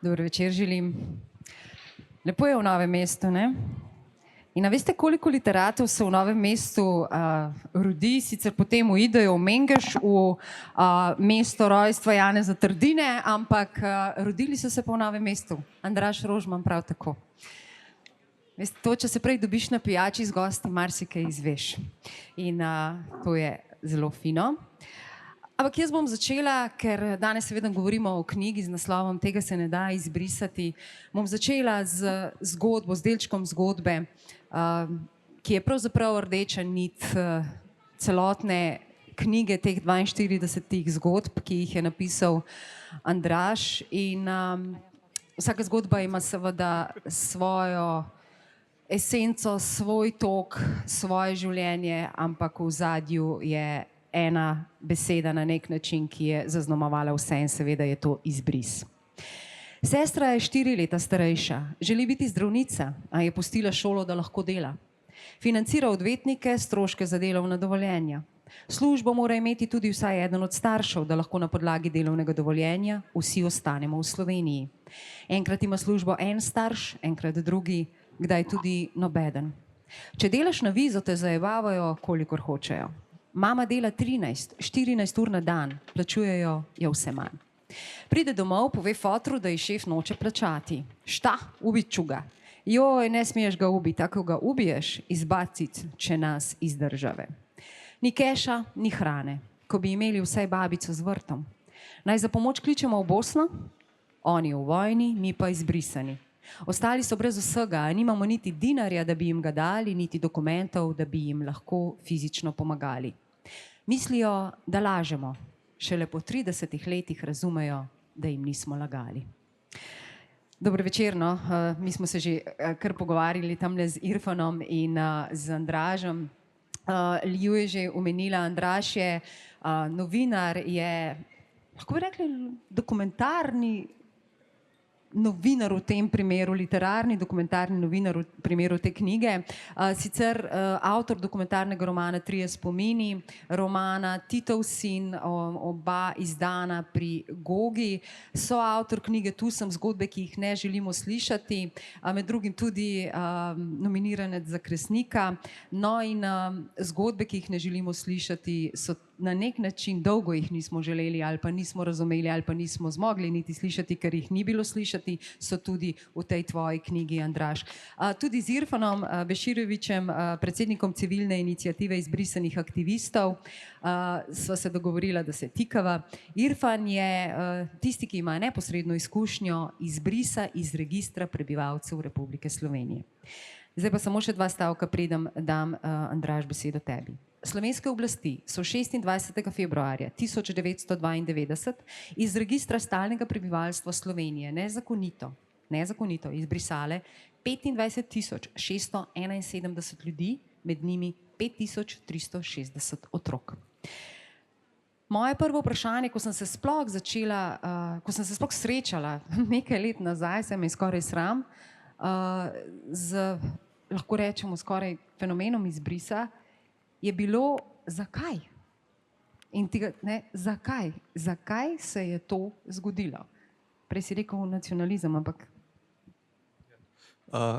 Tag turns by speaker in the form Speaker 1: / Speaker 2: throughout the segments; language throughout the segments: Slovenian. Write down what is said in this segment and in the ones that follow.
Speaker 1: Dober večer želim. Lepo je v Novem mestu, ne? In a veste, koliko literatov se v Novem mestu rodi, sicer potem uidejo v Mengeš, v mesto rojstva Janeza Trdine, ampak rodili so se pa v Novem mestu. Andraž Rožman prav tako. Veste, to, če se prej dobiš na pijači z gosti, marsikaj izveš. In to je zelo fino. Ampak jaz bom začela, ker danes seveda govorimo o knjigi z naslovom Tega se ne da izbrisati. Bom začela z zgodbo, z delčkom zgodbe, ki je pravzaprav rdeča nit celotne knjige teh 42 zgodb, ki jih je napisal Andraž. In vsaka zgodba ima seveda svojo esenco, svoj tok, svoje življenje, ampak v ozadju je ena beseda na nek način, ki je zaznamovala vse, in seveda je to izbris. Sestra je 4 leta starejša, želi biti zdravnica, a je pustila šolo, da lahko dela. Financira odvetnike, stroške za delovna dovoljenja. Službo mora imeti tudi vsaj eden od staršev, da lahko na podlagi delovnega dovoljenja vsi ostanemo v Sloveniji. Enkrat ima službo en starš, enkrat drugi, kdaj tudi nobeden. Če delaš na vizo, te zajebavajo, kolikor hočejo. Mama dela 13-14 ur na dan, plačujejo jo vse manj. Pride domov, pove fotru, da ji šef noče plačati. Šta? Ubiću ga. Joj, ne smiješ ga ubiti, ako ga ubiješ, izbacit će nas iz države. Ni keša, ni hrane, ko bi imeli vsaj babico z vrtom. Naj za pomoč kličemo v Bosno, oni v vojni, mi pa izbrisani. Ostali so brez vsega, nimamo niti dinarja, da bi jim ga dali, niti dokumentov, da bi jim lahko fizično pomagali. Mislijo, da lažemo, šele po 30 letih razumejo, da jim nismo lagali. Dobro večer, no. Mi smo se že kar pogovarjali tamle z Irfanom in z Andražem. Lju je že omenila, Andraž je novinar, je, lahko bi rekli, dokumentarni novinar v tem primeru, literarni dokumentarni novinar v primeru te knjige. Sicer avtor dokumentarnega romana Trije spomini, romana Titov sin, oba izdana pri Gogi. Soavtor knjige Tu sem, zgodbe, ki jih ne želimo slišati, med drugim tudi nominiranec za Kresnika. No, in zgodbe, ki jih ne želimo slišati, so na nek način, dolgo jih nismo želeli ali pa nismo razumeli ali pa nismo zmogli niti slišati, ker jih ni bilo slišati, so tudi v tej tvoji knjigi, Andraž. Tudi z Irfanom Beširovićem, predsednikom civilne iniciative izbrisanih aktivistov, sva se dogovorila, da se tikava. Irfan je tisti, ki ima neposredno izkušnjo izbrisa iz registra prebivalcev Republike Slovenije. Zdaj pa samo še 2 stavka, preden dam, Andraž, besedo tebi. Slovenske oblasti so 26. februarja 1992 iz registra stalnega prebivalstva Slovenije nezakonito izbrisale 25.671 ljudi, med njimi 5.360 otrok. Moje prvo vprašanje, ko sem se sploh srečala nekaj let nazaj, se me je skoraj sram, z, lahko rečemo, skoraj fenomenom izbrisa, je bilo, zakaj? In tega, ne, zakaj? Zakaj se je to zgodilo? Prej si rekel nacionalizem, ampak...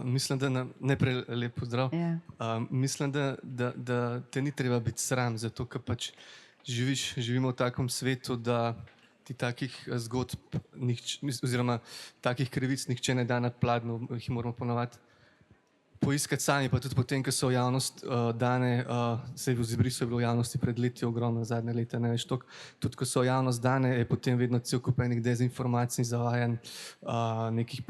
Speaker 2: Mislim, da najprej lep pozdrav. Mislim, da te ni treba biti sram, zato ker pač živimo v takem svetu, da ti takih zgodb, oziroma takih krivic nihče ne da na pladnju, jih moramo ponovati poiskati sami, pa tudi potem, ko so v javnost dane, se v izbrisu je bilo v javnosti pred leti ogromno, zadnje leta ne več toliko, tudi ko so v javnost dane, je potem vedno cel kup enih dezinformacij, zavajanj, nekih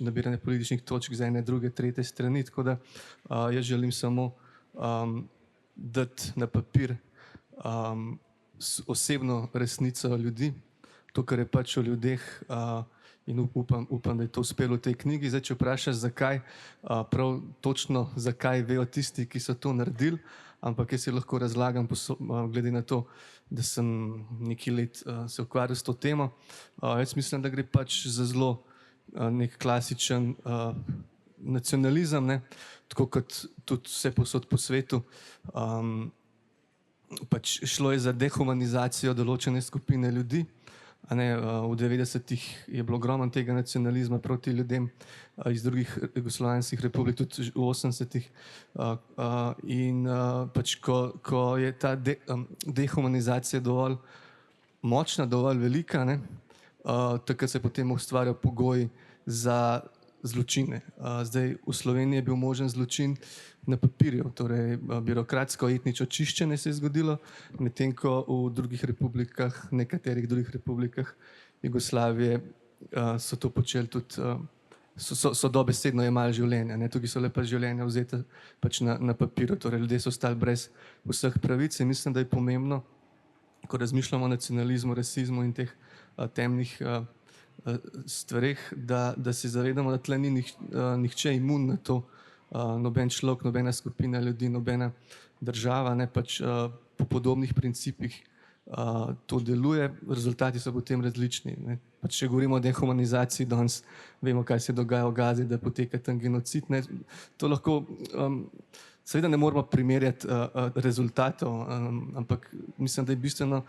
Speaker 2: nabiranja političnih točk za ene, druge, tretje strani, tako da jaz želim samo dati na papir osebno resnico ljudi, to, kar je pač o ljudeh, in upam, da je to uspelo v tej knjigi. Zdaj, če vprašaš, zakaj, prav točno zakaj vejo tisti, ki so to naredili, ampak jaz si lahko razlagam, glede na to, da sem nekaj let se ukvarjal s to temo. Jaz mislim, da gre pač za zelo nek klasičen nacionalizem, ne, tako kot tudi vse povsod po svetu. Pač šlo je za dehumanizacijo določene skupine ljudi, A ne, v 90-ih je bilo ogromno tega nacionalizma proti ljudem iz drugih jugoslovanskih republik, tudi v 80-ih. In pač ko je ta dehumanizacija dovolj močna, dovolj velika, ne, takrat se potem ustvarjajo pogoji za zločine. Zdaj v Sloveniji je bil možen zločin na papirju, torej birokratsko etnično čiščenje se je zgodilo, medtem ko v drugih republikah, nekaterih drugih republikah Jugoslavije so to počeli tudi, so dobesedno jemali življenja, ne, tukaj so le pa življenja vzeta pač na papirju, torej ljudje so ostali brez vseh pravic in mislim, da je pomembno, ko razmišljamo o nacionalizmu, rasizmu in teh temnih stvareh, da se zavedamo, da tle ni nihče imun na to, noben človek, nobena skupina ljudi, nobena država, ne, pač po podobnih principih to deluje, rezultati so potem različni, ne. Pač če govorimo o dehumanizaciji, danes vemo, kaj se dogaja v Gazi, da poteka tam genocid, ne. To lahko, seveda ne moramo primerjati rezultatov, ampak mislim, da je bistveno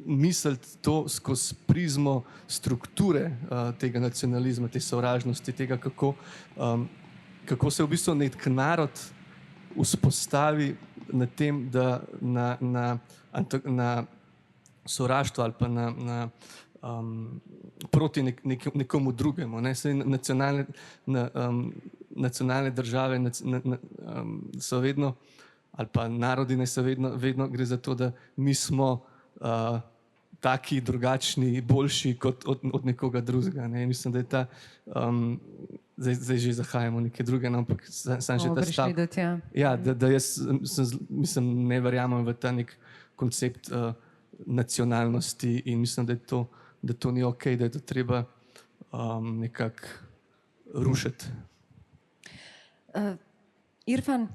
Speaker 2: misliti to skozi prizmo strukture tega nacionalizma, te sovražnosti, tega, kako se v bistvu nek narod vzpostavi na tem, da na sovraštvo ali pa proti nekomu drugemu, ne. Saj nacionalne države so vedno, ali pa narodi ne so vedno gre za to, da mi smo taki, drugačni, boljši kot od nekoga drugega, ne. Mislim, da je ta, zdaj že zahajamo neke druge, ampak samo še ta stavek. Ja, da jaz mislim, ne verjamem v ta nek koncept nacionalnosti in mislim, da to ni okej, da je to treba nekako rušiti.
Speaker 1: Irfan,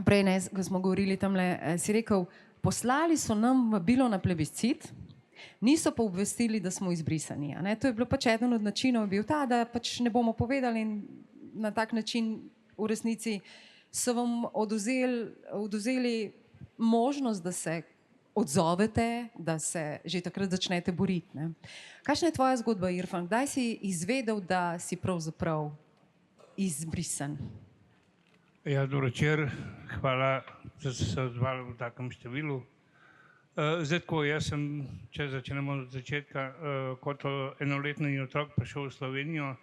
Speaker 1: prej, ko smo govorili tamle, si rekel, poslali so nam vabilo na plebiscit, niso pa obvestili, da smo izbrisani. A ne? To je bilo pač eden od načinov bil ta, da pač ne bomo povedali in na tak način v resnici so vam odvzeli možnost, da se odzovete, da se že takrat začnete boriti. Ne? Kakšna je tvoja zgodba, Irfan? Kdaj si izvedel, da si pravzaprav izbrisan?
Speaker 3: Ja, dobro večer. Hvala, da ste se odzvali v takem številu. Zdaj tako, jaz sem, če začnemo od začetka, kot enoletni otrok prišel v Slovenijo.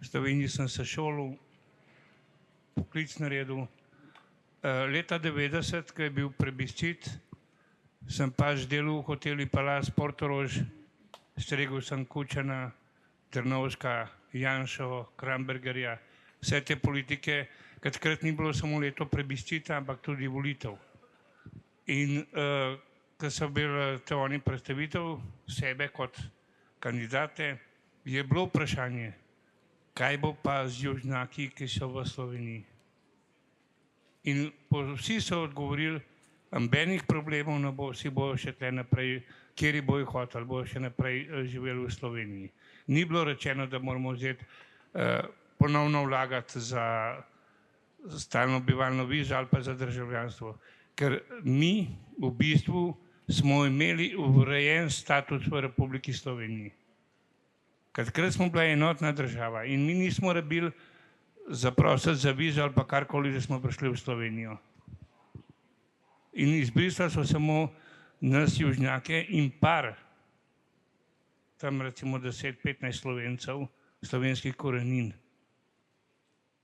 Speaker 3: V Sloveniji sem se šolal, poklic naredil. Leta 90, ko je bil plebiscit, sem pač delal v hotelu Palace Portorož, stregel sem Kučana, Drnovška, Janšo, Krambergerja, vse te politike, ker takrat ni bilo samo leto plebiscita, ampak tudi volitev. In ko so bili to oni predstavitev sebe kot kandidate, je bilo vprašanje, kaj bo pa z južnjaki, ki so v Sloveniji. In vsi so odgovorili, nobenih problemov ne bo, vsi bojo še tle naprej, kjeri bojo hoteli, bojo še naprej živeli v Sloveniji. Ni bilo rečeno, da moramo vzeti, ponovno vlagati za stalno bivalno vizo ali pa za državljanstvo. Ker mi v bistvu smo imeli urejen status v Republiki Sloveniji. Ker takrat smo bila enotna država in mi nismo rabili zaprositi za vizo ali pa karkoli, da smo prišli v Slovenijo. In izbrisali so samo nas južnjake in par, tam recimo 10-15 Slovencev, slovenskih korenin.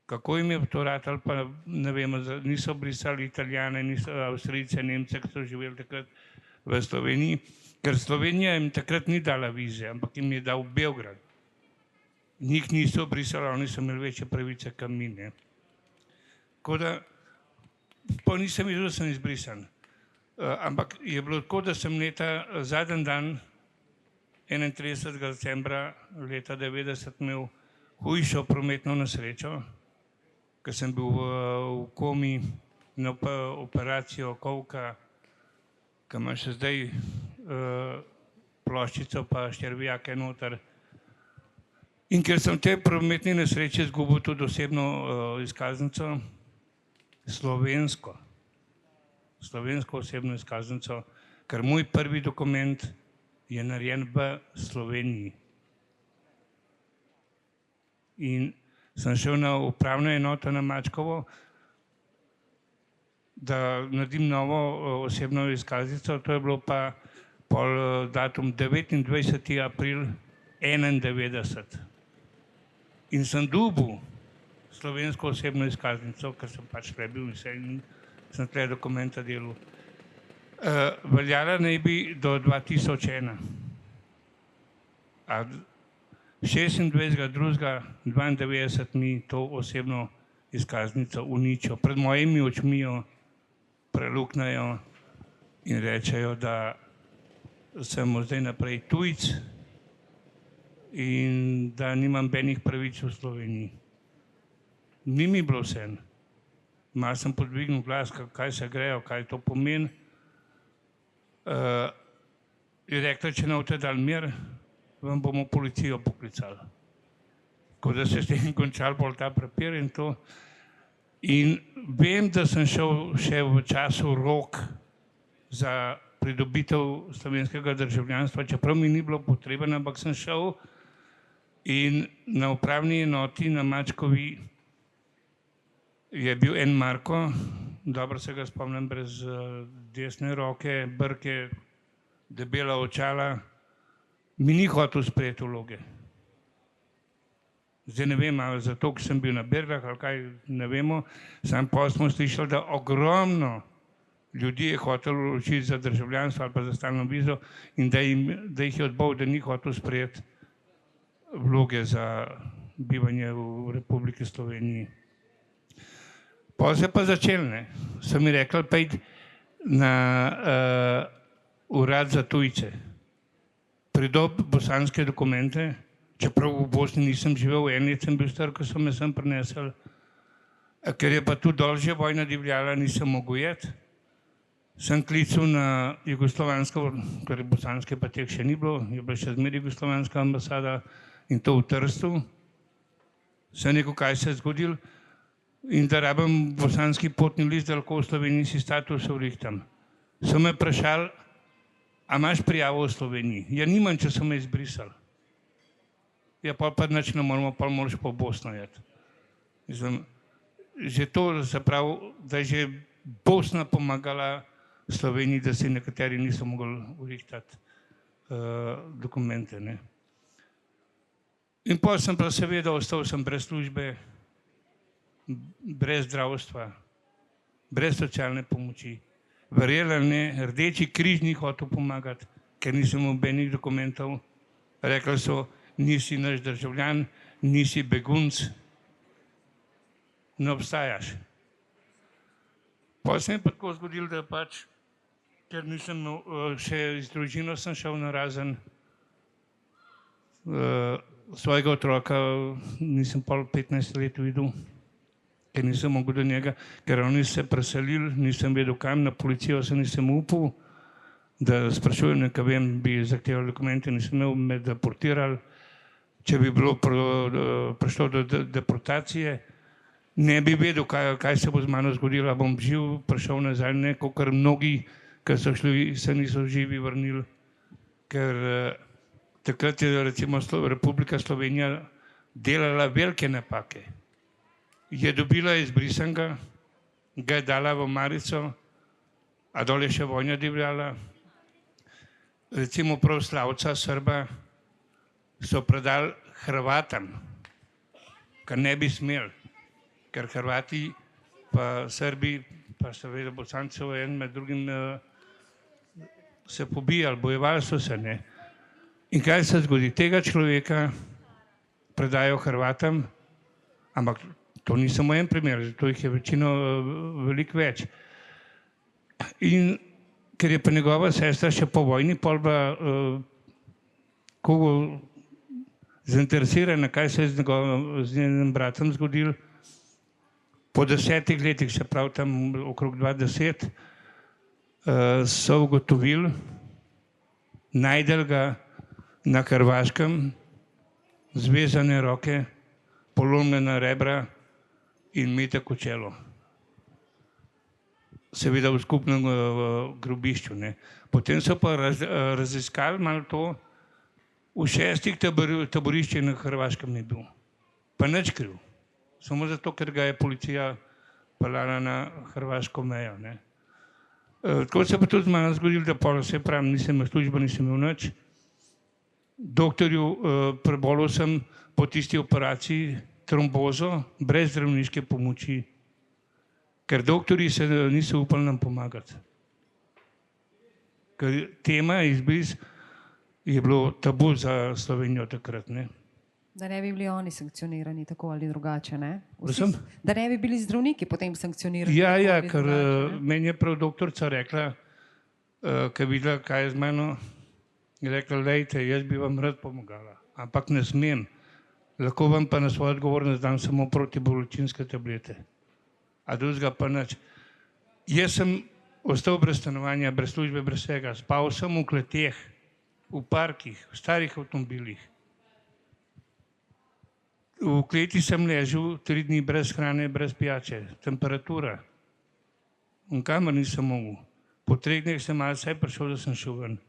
Speaker 3: Kako jim je to ratalo, pa ne vemo, niso brisali Italijane, niso Avstrijce, Nemce, ki so živeli takrat v Sloveniji, ker Slovenija jim takrat ni dala vize, ampak jim je dal Beograd. Njih niso brisali, oni so imeli večje pravice kot mi, ne. Tako da, pa nisem videl, da sem izbrisan. Ampak je bilo tako, da sem zadnji dan, 31. decembra leta 90, imel hujšo prometno nesrečo, ker sem bil v komi na operacijo kolka, ki ima še zdaj ploščico pa ščervijake noter. In ker sem te prometne nesreče izgubil tudi osebno izkaznico, slovensko osebno izkaznico, ker moj prvi dokument je narejen v Sloveniji. In sem šel na upravno enoto na Mačkovo, da naredim novo osebno izkaznico, to je bilo pa pol datum 29. april 1991. In sem dobil slovensko osebno izkaznico, ker sem pač tukaj bil in sem tukaj dokumenta delal. Veljala naj bi do 2001. A 26.2.92 mi to osebno izkaznico uničijo. Pred mojimi očmi jo preluknjajo in rečejo, da sem od zdaj naprej tujec in da nimam nobenih pravic v Sloveniji. Ni mi bilo vseeno. Malo sem podvignil glas, kaj se grejo, kaj to pomeni. Je rekla, če ne boste dali mir, vam bomo policijo poklicali. Tako da se s tem končal pol ta prepir in to. In vem, da sem šel še v času rok za pridobitev slovenskega državljanstva, čeprav mi ni bilo potreben, ampak sem šel in na upravni enoti na Mačkovi je bil en Marko, dobro se ga spomnim, brez desne roke, brke, debela očala, mi ni hotel sprejeti vloge. Zdaj ne vem, ali zato, ker sem bil na Bergah ali kaj, ne vemo, sam pa smo slišali, da ogromno ljudi je hotel vložiti za državljanstvo ali pa za stalno vizo in da jih je odbol, da ni hotel sprejeti vloge za bivanje v Republiki Sloveniji. Pa se pa začel, ne. So mi rekli, pojdi na urad za tujce. Pridobi bosanske dokumente, čeprav v Bosni nisem živel, en let sem bil star, ko so me sem prinesli, ker je pa tu dol že vojna divjala, nisem mogel jeti. Sem klical na jugoslovansko, ker bosanske pa teh še ni bilo, je bila še zmeraj jugoslovanska ambasada in to v Trstu. Sem rekel, kaj se je zgodilo in da rabim bosanski potni list, da lahko v Sloveniji si status urihtam. So me vprašali, a imaš prijavo v Sloveniji? Ja, nimam, če so me izbrisali. Ja, pa nič ne moramo, pa moraš pa v Bosno jeti. Že to se pravi, da je že Bosna pomagala Sloveniji, da si nekateri niso mogli urihtati dokumente. In potem sem pa seveda ostal sem brez službe, brez zdravstva, brez socialne pomoči. Verjeli ali ne, Rdeči križ ni hotel pomagati, ker nisem imel nobenih dokumentov. Rekli so, nisi naš državljan, nisi begunec, ne obstajaš. Potem se je pa tako zgodilo, da pač, ker nisem še z družino sem šel narazen, svojega otroka nisem pol 15 let videl, ker nisem mogel do njega, ker oni se preselili, nisem vedel kam, na policijo se nisem upal, da sprašujem, nekaj vem, bi zahteval dokumente, nisem imel, me deportirali. Če bi bilo prišlo do deportacije, ne bi vedel, kaj se bo z mano zgodilo, bom živ prišel nazaj, ne, kakor mnogi, ki so šli, se niso živi vrnili, ker takrat je recimo Republika Slovenija delala velike napake. Je dobila izbrisanega, ga je dala v marico, a dol je še vojna divjala. Recimo pravoslavca Srba so predali Hrvatom, kar ne bi smeli, ker Hrvati pa Srbi, pa seveda Bosanci en med drugim se pobijali, bojevali so se, ne. In kaj se zgodi? Tega človeka predajo Hrvatom, ampak to ni samo en primer, zato jih je večino veliko več. In ker je pa njegova sestra še po vojni pol bila zainteresirana, kaj se je z njenim bratom zgodilo, po 10 letih, se pravi tam okrog 2010, so ugotovili, najdel ga na Hrvaškem, zvezane roke, polomljena rebra in metek v čelo. Seveda v skupnem grobišču. Potem so pa raziskali malo to, v 6 taboriščih na Hrvaškem ni bil. Pa nič kriv. Samo zato, ker ga je policija peljala na hrvaško mejo. Ne. Tako se pa tudi z mano zgodilo, da pa vse pravim, nisem imel službe, nisem imel nič. Doktorju prebolel sem po tisti operaciji trombozo brez zdravniške pomoči, ker doktorji se niso upali nam pomagati. Ker tema izbris je bilo tabu za Slovenijo takrat. Ne.
Speaker 1: Da ne bi bili oni sankcionirani tako ali drugače, ne? Da ne bi bili zdravniki potem sankcionirani.
Speaker 3: Ja, ker meni je prav doktorica rekla, ko je videla, kaj je z mano, je rekla, lejte, jaz bi vam rad pomagala, ampak ne smem. Lahko vam pa na svojo odgovornost dam samo protibolečinske tablete. A drugega pa nič. Jaz sem ostal brez stanovanja, brez službe, brez vsega. Spal sem v kleteh, v parkih, v starih avtomobilih. V kleti sem ležal 3 dni brez hrane, brez pijače, temperatura. In kamor nisem mogel. Po 3 dneh sem malo vse prišel, da sem šel ven.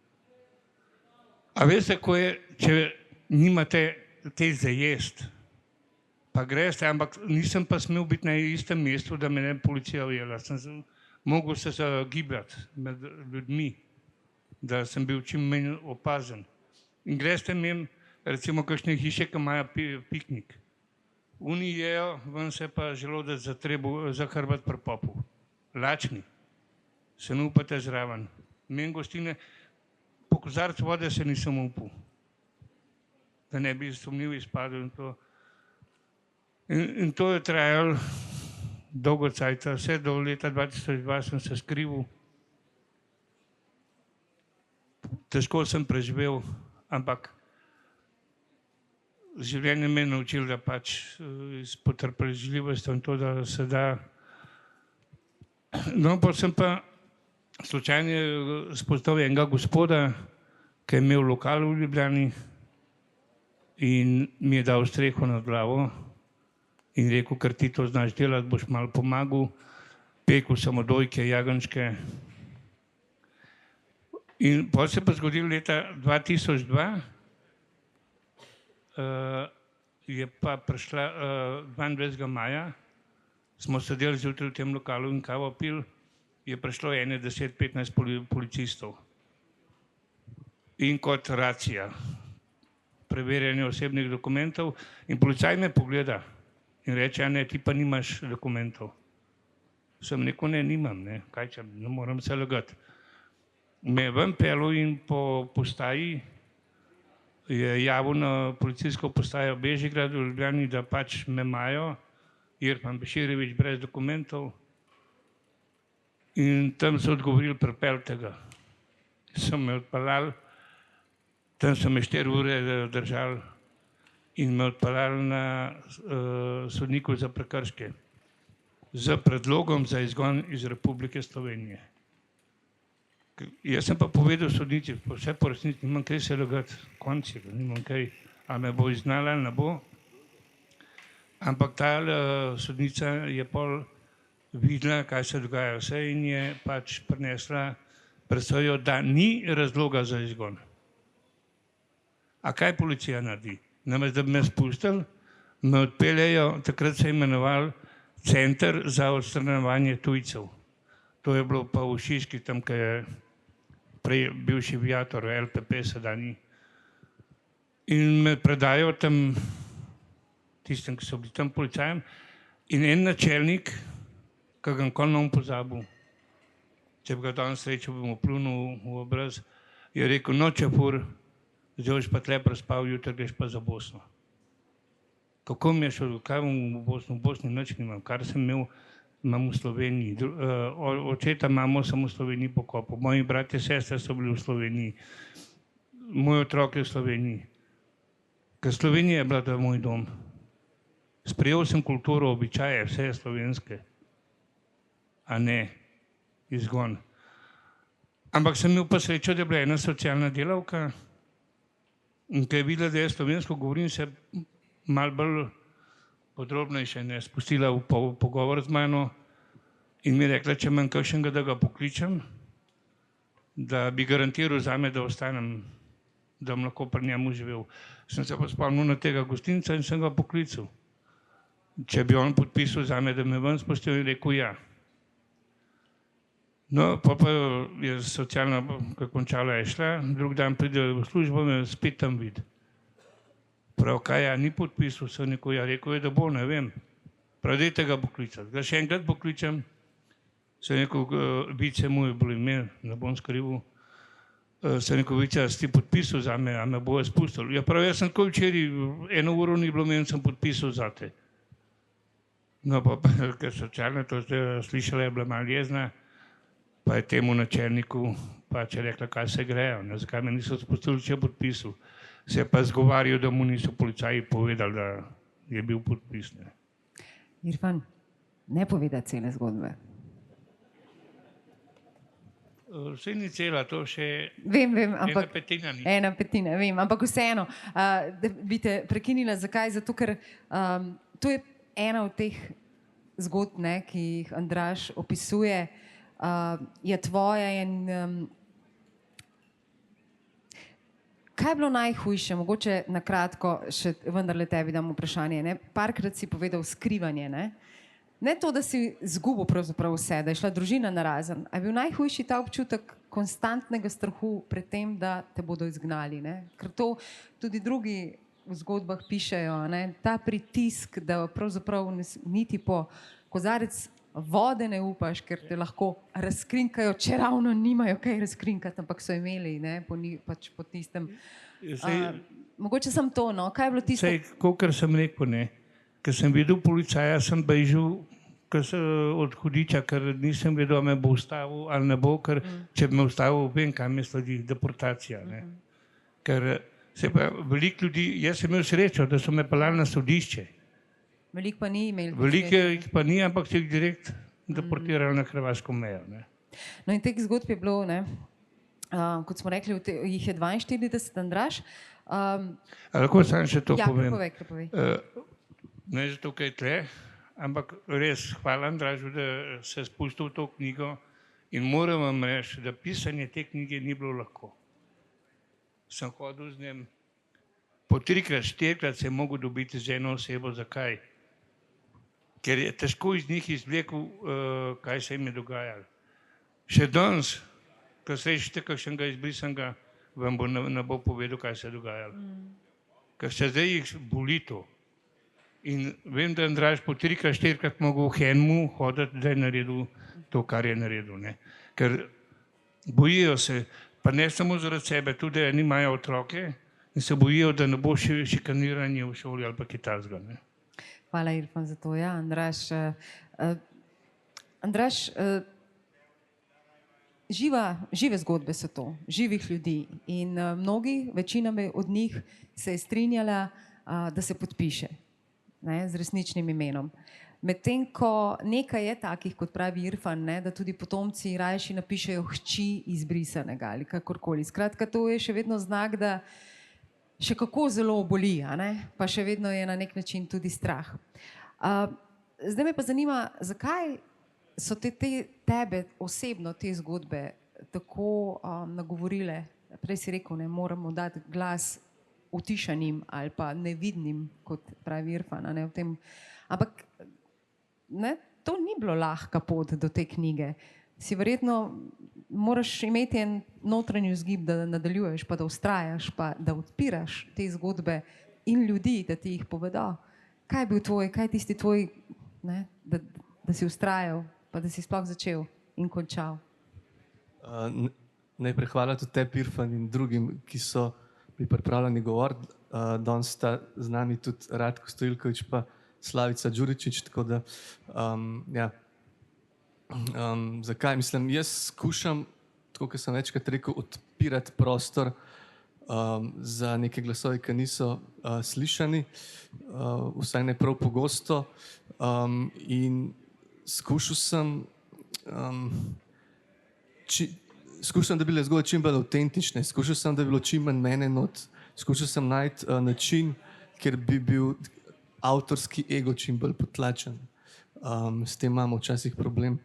Speaker 3: A veste, ko je, če nimate te za jest, pa greste, ampak nisem pa smel biti na istem mestu, da me ne policija ujela. Sem mogel se zagibljati med ljudmi, da sem bil čim manj opazen. In greste mem, recimo, kakšne hiše, ki imajo piknik. Oni jejo, ven se pa želodec za hrbet prepopil. Lačni. Se ne upate zraven. Meni gostine, po kozarcu vode se nisem upal. Da ne bi sumljiv izpadel in to. In to je trajalo dolgo cajta. Vse do leta 2002 sem se skrival. Težko sem preživel, ampak življenje me je naučilo, da pač s potrpežljivostjo in to, da se da. No, pa sem pa slučajno spoznal enega gospoda, ki je imel lokal v Ljubljani in mi je dal streho nad glavo in rekel, ker ti to znaš delati, boš malo pomagal. Pekel sem odojke, jagenjčke. In potem se pa zgodilo leta 2002, je pa prišla 22. maja, smo sedeli zjutraj v tem lokalu in kavo pil, je prišlo 10-15 policistov. In kot racija, preverjanje osebnih dokumentov in policaj me pogleda in reče, ne, ti pa nimaš dokumentov. Sem rekel, ne, nimam, ne, kaj če, ne moram se lagati. Me je ven pelil in po postaji je javil na policijsko postajo Bežigrad v Ljubljani, da pač me imajo, Irfan Beširević brez dokumentov. In tam so odgovorili, pripeljite ga. So me odpeljali, tam so me 4 ure držali in me odpeljali na sodniku za prekrške z predlogom za izgon iz Republike Slovenije. Jaz sem pa povedal sodnici, vse po resnici, nimam kaj se lagati, konc je, nimam kaj, ali me bo izgnala ali ne bo. Ampak ta sodnica je pol videla, kaj se dogaja vse in je pač prinesla presojo, da ni razloga za izgon. A kaj policija naredi? Namesto da bi me spustili, me odpeljejo, takrat se je imenoval Center za odstranjevanje tujcev. To je bilo pa v Šiški, tam, ki je prej bivši aviator LPP, sedaj ni. In me predajo tam tistem, ki so bili tam policajem, in en načelnik, ki ga nikoli ne bom pozabil, če bi ga danes srečal, bi mu pljunil v obraz, je rekel, no, Čefur, zdaj boš pa tle prespal, jutri greš pa za Bosno. Kako mi je šel, kaj bom v Bosno? V Bosni nič nimam, kar sem imel, imam v Sloveniji. Očeta imamo samo v Sloveniji pokopal. Moji bratje, sestre so bili v Sloveniji. Moj otrok je v Sloveniji. Ker Slovenija je bila to moj dom. Sprejel sem kulturo, običaje, vse je slovenske, a ne izgon. Ampak sem imel pa srečo, da je bila ena socialna delavka in ko je videla, da je slovensko, govorim se malo bolj podrobnejše, ne, spustila v pogovor z mano in mi je rekla, če imam kakšnega, da ga pokličem, da bi garantiral zame, da ostanem, da bom lahko pri njemu živel. Sem se pa spomnil na tega gostinca in sem ga poklical. Če bi on podpisal zame, da me ven spustil, in rekel ja. No, pa je socialna, ko je končala, je šla, drug dan pride v službo, me spet tam vidi. Prav, kaj ja, ni podpisal, sem rekel, ja, rekel je, da bo, ne vem. Prav, dajte ga poklicati. Ga še enkrat pokličem, sem rekel, Vice mu je bilo ime, ne bom skrival. Sem rekel, Vice, si ti podpisal za me, a me bojo spustili? Ja, prav, jaz sem tako včeraj, 1 uro ni bilo meni, sem podpisal za te. No, pa, ker socialna to slišala, je bila malo jezna, pa je temu načelniku pač rekla, kaj se grejo, ne, zakaj me niso spustili, če je podpisal. Se je pa zgovarjal, da mu niso policaji povedali, da je bil podpis. Ne.
Speaker 1: Irfan, ne poveda cele zgodbe.
Speaker 3: Vse ni cela, to še
Speaker 1: Vem, ampak
Speaker 3: ena petina ni.
Speaker 1: ena petina, vem, ampak vseeno, da bi te prekinila, zakaj? Zato, ker to je ena od teh zgodb, ne, ki jih Andraž opisuje, je tvoja in kaj je bilo najhujše, mogoče na kratko, še vendarle tebi dam vprašanje, ne? Parkrat si povedal skrivanje, ne? Ne to, da si izgubil pravzaprav vse, da je šla družina narazen, a je bil najhujši ta občutek konstantnega strahu pred tem, da te bodo izgnali, ne? Ker to tudi drugi v zgodbah pišejo, ne? Ta pritisk, da pravzaprav niti po kozarec vode ne upaš, ker te lahko razkrinkajo, če ravno nimajo kaj razkrinkati, ampak so imeli, ne, pač po tistem. Mogoče sem to, no, kaj je bilo tisto?
Speaker 3: Sej, kakor sem rekel, ne, ker sem videl policaja, sem bežal od hudiča, ker nisem vedel, me bo ustavil ali ne bo, ker če bi me ustavil, vem, kaj me sledi, deportacija, ne. Ker se pa veliko ljudi, jaz sem imel srečo, da so me peljali na sodišče.
Speaker 1: Veliko pa ni imel.
Speaker 3: Veliko jih pa ni, ampak so jih direkt deportirali na hrvaško mejo. Ne.
Speaker 1: No in teh zgodb je bilo, ne, kot smo rekli, jih je 42, Andraž.
Speaker 3: Lahko sam še to povem.
Speaker 1: Ja, prepovej.
Speaker 3: Ne zato, kaj je tle, ampak res hvala Andražu, da se je spustil v to knjigo in moram vam reči, da pisanje te knjige ni bilo lahko. Sem hodil z njim, po 3-krat, 4-krat se je mogel dobiti z eno osebo. Zakaj? Ker je težko iz njih izvlekel, kaj se jim je dogajalo. Še danes, ko srečate kakšnega izbrisanega, vam ne bo povedal, kaj se je dogajalo. Ker se zdaj jih boli to. In vem, da je Andraž po 3-krat, 4-krat mogel v Henmu hoditi, da je naredil to, kar je naredil. Ne. Ker bojijo se, pa ne samo zaradi sebe, tudi da nimajo otroke in se bojijo, da ne bo še šikaniranje v šoli ali pa kaj takega.
Speaker 1: Hvala, Irfan, za to. Ja, Andraž, žive zgodbe so to, živih ljudi in mnogi, večina od njih se je strinjala, da se podpiše, ne, z resničnim imenom. Medtem ko nekaj je takih, kot pravi Irfan, ne, da tudi potomci rajši napišejo hči izbrisanega ali kakorkoli. Skratka, to je še vedno znak, da še kako zelo boli, a ne? Pa še vedno je na nek način tudi strah. Zdaj me pa zanima, zakaj so tebe osebno te zgodbe tako nagovorile? Prej si rekel, ne moramo dati glas utišanim ali pa nevidnim, kot pravi Irfan, a ne, v tem. Ampak ne, to ni bilo lahka pot do te knjige. Si verjetno moraš imeti en notranji vzgib, da nadaljuješ, pa da vztrajaš, pa da odpiraš te zgodbe in ljudi, da ti jih povedo. Kaj je bil tvoj, kaj je tisti tvoj, ne, da si vztrajal, pa da si sploh začel in končal?
Speaker 2: Najprej hvala tudi tebi, Irfan, in drugim, ki so bili pripravljeni govoriti. Danes sta z nami tudi Ratko Stojilković pa Slavica Đuričić, tako da ja. Zakaj? Mislim, jaz skušam, tako kot sem večkrat rekel, odpirati prostor za neke glasove, ki niso slišani, vsaj ne prav pogosto. In skušal sem, da bi bile zgodbe čim bolj avtentične, skušal sem, da bi bilo čim manj mene not, skušal sem najti način, kjer bi bil avtorski ego čim bolj potlačen. S tem imamo včasih problem.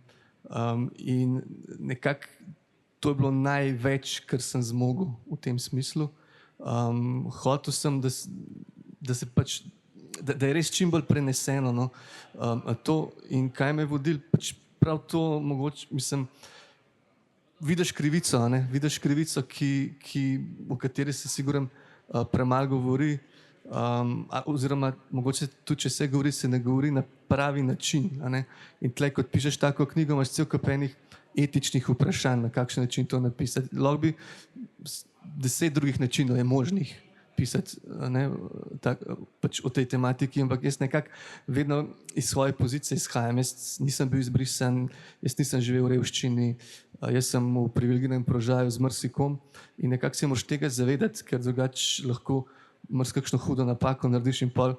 Speaker 2: In nekako to je bilo največ, kar sem zmogel v tem smislu. Hotel sem, da se pač, da je res čim bolj preneseno, no, to. In kaj me je vodil, pač prav to, mogoče, mislim, vidiš krivico, a ne? Vidiš krivico, o kateri se sigurno premalo govori, oziroma mogoče tudi, če se govori, se ne govori na pravi način, a ne? In tlej, kot pišeš tako knjigo, imaš cel kup enih etičnih vprašanj, na kakšen način to napisati. Lahko bi 10 drugih načinov je možnih pisati, ne, pač o tej tematiki, ampak jaz nekako vedno iz svoje pozicije izhajam. Jaz nisem bil izbrisan, jaz nisem živel v revščini, jaz sem v privilegiranem položaju z marsikom in nekako se moraš tega zavedati, ker drugače lahko marsikakšno hudo napako narediš in pol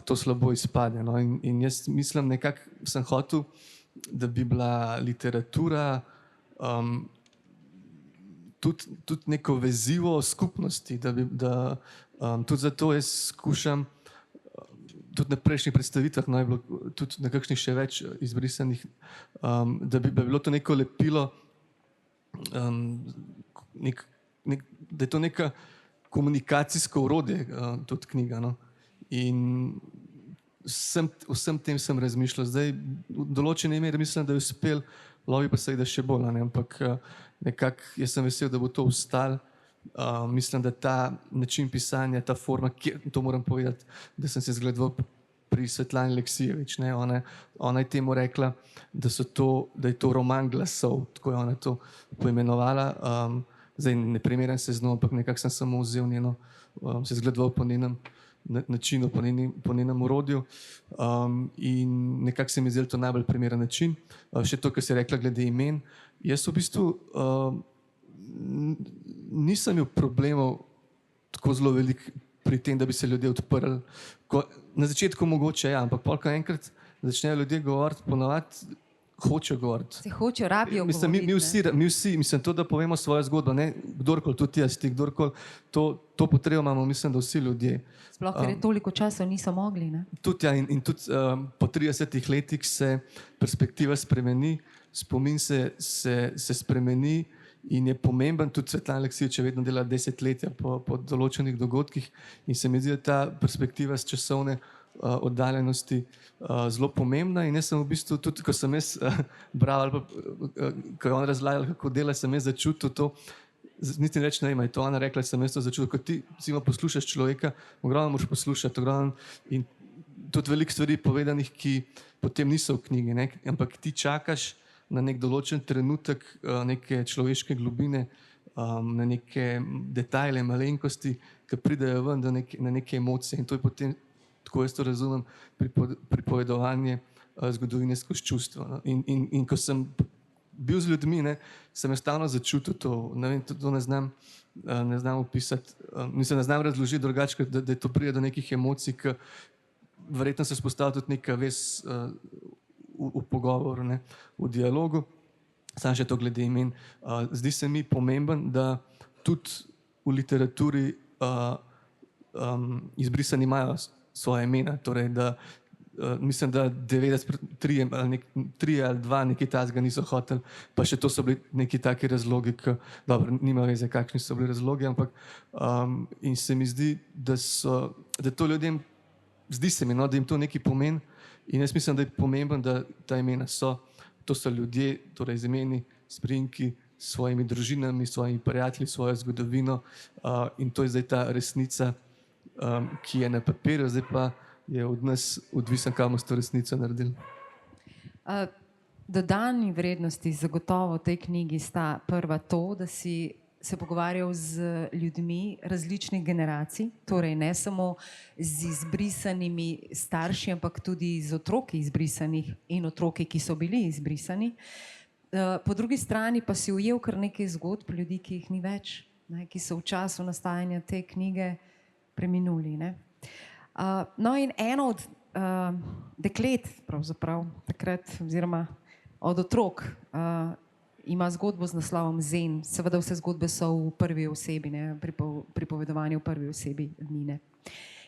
Speaker 2: to slabo izpade. No. In jaz mislim, nekako sem hotel, da bi bila literatura tudi neko vezivo skupnosti, tudi zato jaz skušam, tudi na prejšnjih predstavitvah, no je bilo tudi na kakšnih še več izbrisanih, da bi bilo to neko lepilo, da je to neka komunikacijsko orodje, tudi knjiga. No. In vsem tem sem razmišljal. Zdaj, v določeni meri mislim, da je uspel, lovi pa seveda še bolj, ne? Ampak nekako jaz sem vesel, da bo to ostalo. Mislim, da ta način pisanja, ta forma, to moram povedati, da sem se zgledoval pri Svetlani Aleksijevič. Ona je temu rekla, da je to roman glasov, tako je ona to poimenovala. Zdaj ne primerjam se z njo, ampak nekako sem samo vzel njeno, se zgledoval po njenem načinu, po njenem orodju, in nekako se mi zdel to najbolj primeren način. Še to, kar si rekla glede imen. Jaz v bistvu nisem imel problemov tako zelo velik pri tem, da bi se ljudje odprli. Na začetku mogoče ja, ampak pol, ko enkrat začnejo ljudje govoriti, ponavadi hočejo govoriti.
Speaker 1: Se hočejo, rabijo govoriti.
Speaker 2: Mi vsi, mislim, to, da povemo svojo zgodbo, ne, kdorkoli, tudi jaz, ti, kdorkoli, to potrebo imamo, mislim, da vsi ljudje.
Speaker 1: Sploh, ker je toliko časa niso mogli, ne?
Speaker 2: Tudi, ja, in tudi po 30 letih se perspektiva spremeni, spomin se spremeni in je pomemben, tudi Svetlana Aleksijevič vedno dela desetletja po določenih dogodkih in se mi zdi, da ta perspektiva z časovne oddaljenosti zelo pomembna. In jaz sem v bistvu tudi, ko sem jaz bral, ali pa ko je on razlagal, kako dela, sem jaz začutil to, niti več ne vem, je to ona rekla, sem jaz to začutil, ko ti poslušaš človeka, ogromno moraš poslušati, ogromno, in tudi veliko stvari povedanih, ki potem niso v knjigi, ne? Ampak ti čakaš na nek določen trenutek neke človeške globine, na neke detajle, malenkosti, ki pridejo ven na neke emocije, in to je potem, tako jaz to razumem, pripovedovanje zgodovine skozi čustvo. No. In ko sem bil z ljudmi, ne, sem enostavno začutil to, ne vem, to ne znam opisati, mislim, ne znam razložiti drugače, da je to pride do nekih emocij, ki verjetno se spostavlja tudi neka vez v pogovoru, ne, v dialogu. Sam še to glede imen. Zdi se mi pomemben, da tudi v literaturi izbrisani imajo svoje imena, torej da mislim, da 93 ali 3 ali 2 nekaj takega niso hoteli, pa še to so bili neki taki razlogi, ki, dobro, nima veze, kakšni so bili razlogi, ampak in se mi zdi, da to ljudem, zdi se mi, no, da jim to nekaj pomeni, in jaz mislim, da je pomemben, da ta imena to so ljudje, torej z imeni, s priimki, s svojimi družinami, s svojimi prijatelji, svojo zgodovino, in to je zdaj ta resnica, ki je na papirju, zdaj pa je od nas odvisen, kam bomo s to resnico naredili.
Speaker 1: Dodani vrednosti zagotovo v tej knjigi sta prva to, da si se pogovarjal z ljudmi različnih generacij, torej ne samo z izbrisanimi starši, ampak tudi z otroki izbrisanih in otroki, ki so bili izbrisani. Po drugi strani pa si ujel kar nekaj zgodb ljudi, ki jih ni več, ne, ki so v času nastajanja te knjige preminuli. Ne. No in eno od deklet, pravzaprav takrat, oziroma od otrok, ima zgodbo z naslovom Zen. Seveda vse zgodbe so v prvi osebi, ne, pripovedovanje v prvi osebi Nine.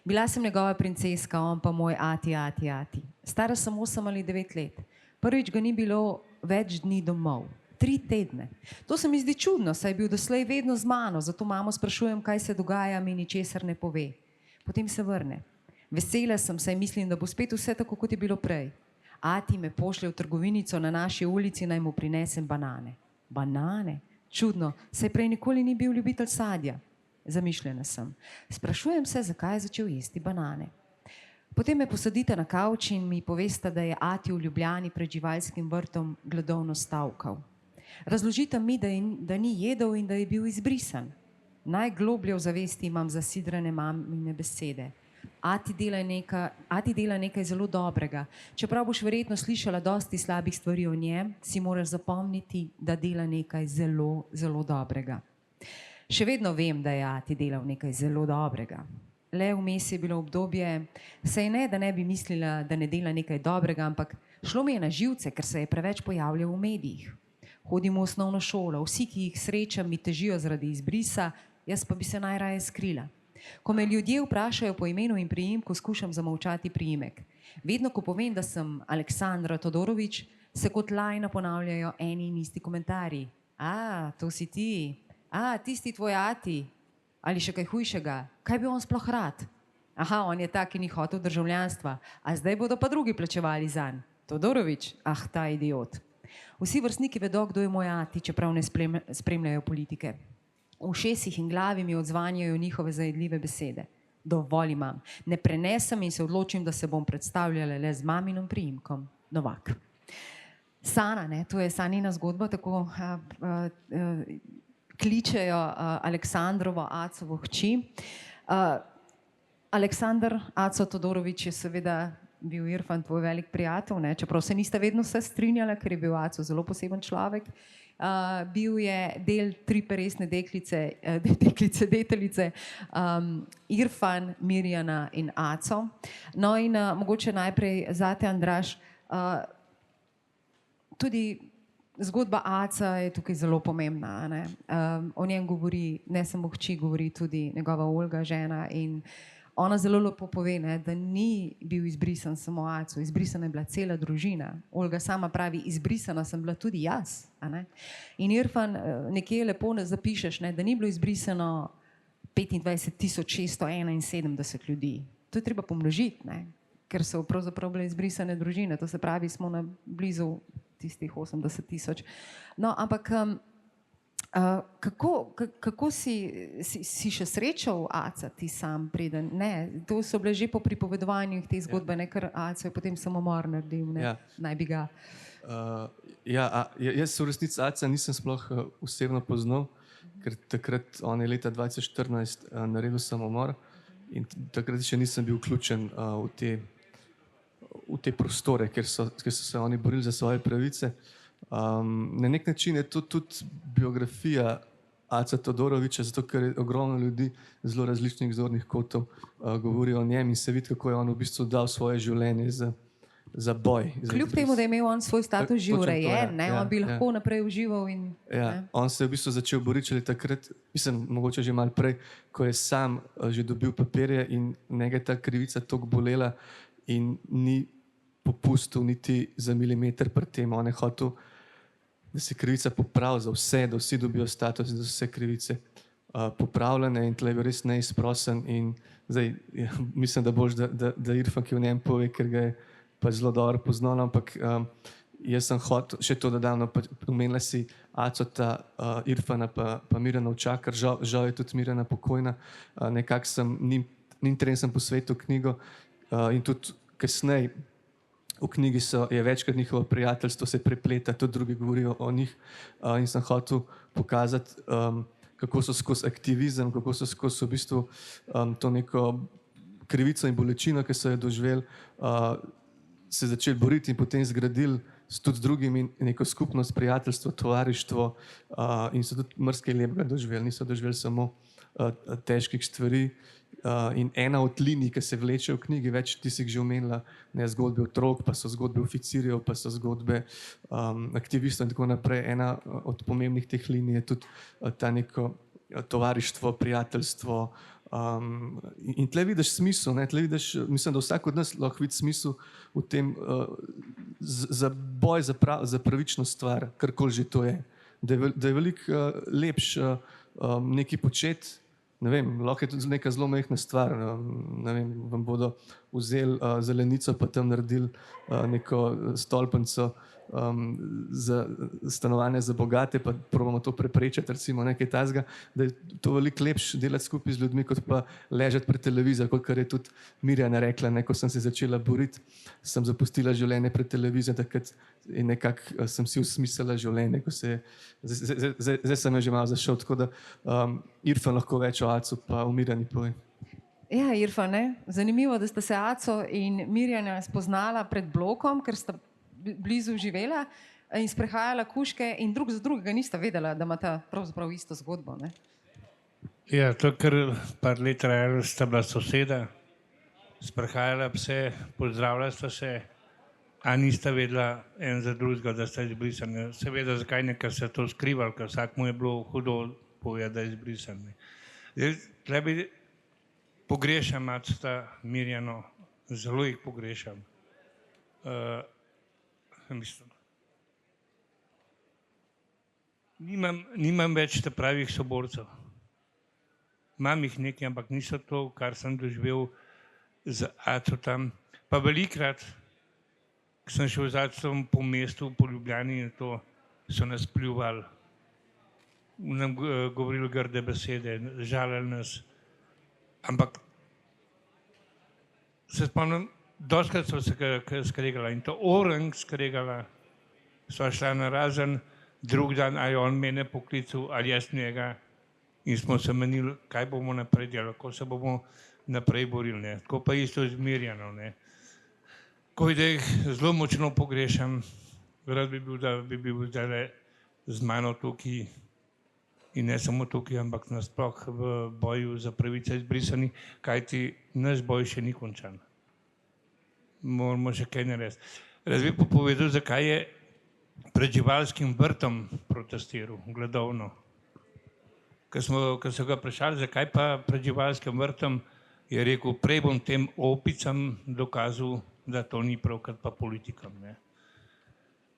Speaker 1: Bila sem njegova princeska, on pa moj ati, ati, ati. Stara sem 8 ali 9 let. Prvič ga ni bilo več dni domov. 3 tedne. To se mi zdi čudno, saj je bil doslej vedno z mano, zato mamo sprašujem, kaj se dogaja, mi ničesar ne pove. Potem se vrne. Vesela sem, saj mislim, da bo spet vse tako, kot je bilo prej. Ati me pošlje v trgovinico na naši ulici, naj mu prinesem banane. Banane? Čudno, saj prej nikoli ni bil ljubitelj sadja. Zamišljena sem. Sprašujem se, zakaj je začel jesti banane. Potem me posadite na kavč in mi poveste, da je ati v Ljubljani pred živalskim vrtom gladovno stavkal. Razložite mi, da ni jedel in da je bil izbrisan. Najgloblje v zavesti imam zasidrane mamine besede. Ati dela nekaj zelo dobrega. Čeprav boš verjetno slišala dosti slabih stvari o njem, si moraš zapomniti, da dela nekaj zelo, zelo dobrega. Še vedno vem, da je ati delal nekaj zelo dobrega. Le vmes je bilo obdobje, saj ne, da ne bi mislila, da ne dela nekaj dobrega, ampak šlo mi je na živce, ker se je preveč pojavljal v medijih. Hodim v osnovno šolo, vsi, ki jih srečam, mi težijo zaradi izbrisa, jaz pa bi se najraje skrila. Ko me ljudje vprašajo po imenu in priimku, skušam zamolčati priimek. Vedno, ko povem, da sem Aleksandra Todorović, se kot lajna ponavljajo eni in isti komentarji. A, to si ti. A, tisti tvoj ati. Ali še kaj hujšega. Kaj bi on sploh rad? Aha, on je tak, ki ni hotel državljanstva. A zdaj bodo pa drugi plačevali zanj. Todorović? Ah, ta idiot. Vsi vrstniki vedo, kdo je moj ati, čeprav ne spremljajo politike. V ušesih in glavi mi odzvanjajo njihove zajedljive besede. Dovolj imam. Ne prenesem in se odločim, da se bom predstavljala le z maminom priimkom. Novak. Sana, ne, to je Sanina zgodba, tako kličejo Aleksandrovo Acovo hči. Aleksandar Aco Todorović je seveda bil Irfan tvoj velik prijatelj, ne, čeprav se nista vedno vse strinjala, ker je bil Aco zelo poseben človek. Bil je del tri peresne deteljice, Irfan, Mirjana in Aco. No in mogoče najprej zate, Andraž, tudi zgodba Aca je tukaj zelo pomembna. Ne? O njem govori ne samo hči, govori tudi njegova Olga, žena, in ona zelo lepo pove, ne, da ni bil izbrisan samo Aco, izbrisana je bila cela družina. Olga sama pravi, izbrisana sem bila tudi jaz. A ne? In Irfan, nekje lepo zapišeš, ne, da ni bilo izbrisano 25.671 ljudi. To je treba pomnožiti, ne, ker so pravzaprav bile izbrisane družine, to se pravi, smo na blizu tistih 80.000. No, ampak kako si še srečal Aca ti sam preden? Ne, to so bile že po pripovedovanju te zgodbe, ne, ker Aca je potem samomor naredil, ne, naj bi ga.
Speaker 2: Jaz v resnici Aca nisem sploh osebno poznal, ker takrat on je leta 2014 naredil samomor in takrat še nisem bil vključen v te prostore, ker so se oni borili za svoje pravice. Na nek način je to tudi biografija Aca Todorovića, zato ker je ogromno ljudi zelo različnih zornih kotov govori o njem in se vidi, kako je on v bistvu dal svoje življenje za boj.
Speaker 1: Kljub temu, da je imel on svoj status že urejen, on bi lahko naprej užival.
Speaker 2: On se je v bistvu začel boriti šele takrat, mislim, mogoče že malo prej, ko je sam že dobil papirje in njega je ta krivica toliko bolela in ni popustil niti za milimeter pred tem. On je hotel, da se krivica popravi za vse, da vsi dobijo status, da so vse krivice popravljene in tle je bil res neizprosen in zdaj mislim, da boš, da Irfan, ki v njem pove, ker ga je pa zelo dobro poznal, ampak jaz sem hotel še to dodano, omenila si Acota, Irfana pa Mirjana Ovčakar, žal je tudi Mirjana pokojna, nekako sem njim posvetil knjigo in tudi kasneje v knjigi je večkrat njihovo prijateljstvo se prepleta, tudi drugi govorijo o njih in sem hotel pokazati, kako so skozi aktivizem, kako so skozi v bistvu to neko krivico in bolečino, ki so jo doživeli, se začeli boriti in potem zgradili tudi z drugimi neko skupnost, prijateljstvo, tovarištvo in so tudi marsikaj lepega doživeli, niso doživeli samo težkih stvari. In ena od linij, ki se vleče v knjigi, več ti si jih že omenila, ne zgodbe otrok, pa so zgodbe oficirjev, pa so zgodbe aktivistov in tako naprej. Ena od pomembnih teh linij je tudi ta neko tovarištvo, prijateljstvo, In tle vidiš smisel, ne? Tle vidiš, mislim, da vsak od nas lahko vidi smisel v tem, za boj za pravično stvar, karkoli že to je. Da je veliko lepše nekaj početi, ne vem, lahko je tudi neka zelo majhna stvar, ne vem, vam bodo vzeli zelenico pa tam naredili neko stolpnico za stanovanje za bogate, pa probamo to preprečiti, recimo nekaj takega, da je to veliko lepše delati skupaj z ljudmi, kot pa ležati pred televizijo, kot je tudi Mirjana rekla, ne, ko sem se začela boriti, sem zapustila življenje pred televizijo, takrat in nekako sem si usmislila življenje, zdaj sem jo že malo zašel, tako da Irfan lahko več o Acu pa o Mirjani poje.
Speaker 1: Ja, Irfan, ne? Zanimivo, da sta se Aco in Mirjana spoznala pred blokom, ker sta blizu živela in sprehajala kužke in drug za drugega nista vedela, da imata pravzaprav isto zgodbo. Ne?
Speaker 3: Ja, to kar par let trajalo, sta bila soseda, sprehajala pse, pozdravila sta se, a nista vedela en za drugega, da sta izbrisani. Seveda, zakaj ne, ker se to skrivali, ker vsak mu je bilo hudo povedati, da je izbrisan. Tle bi pogrešam Aceta, Mirjano, zelo jih pogrešam. Mislim. Nimam več ta pravih soborcev. Imam jih nekaj, ampak niso to, kar sem doživel z Acetom. Pa velikrat, ko sem šel z Acetom po mestu, po Ljubljani, in to so nas pljuvali, nam govorili grde besede, žalili nas. Ampak se spomnim, dostkrat so se skregala in to orang skregala, sva šla na razen, drug dan, ali je on mene poklical, ali jaz njega in smo se menili, kaj bomo naprej delali, kako se bomo naprej borili. Ne. Tako pa isto z Mirjano. Ko da jih zelo močno pogrešam, rad bi bil, da bi bil zdaj z mano tukaj in ne samo tukaj, ampak nasploh v boju za pravice izbrisani, kajti naš boj še ni končan. Moramo še kaj narediti. Rad bi pa povedal, zakaj je pred živalskim vrtom protestiral, gladovno. Ko so ga vprašali, zakaj pa pred živalskim vrtom, je rekel, prej bom tem opicam dokazal, da to ni prav, kot pa politikam.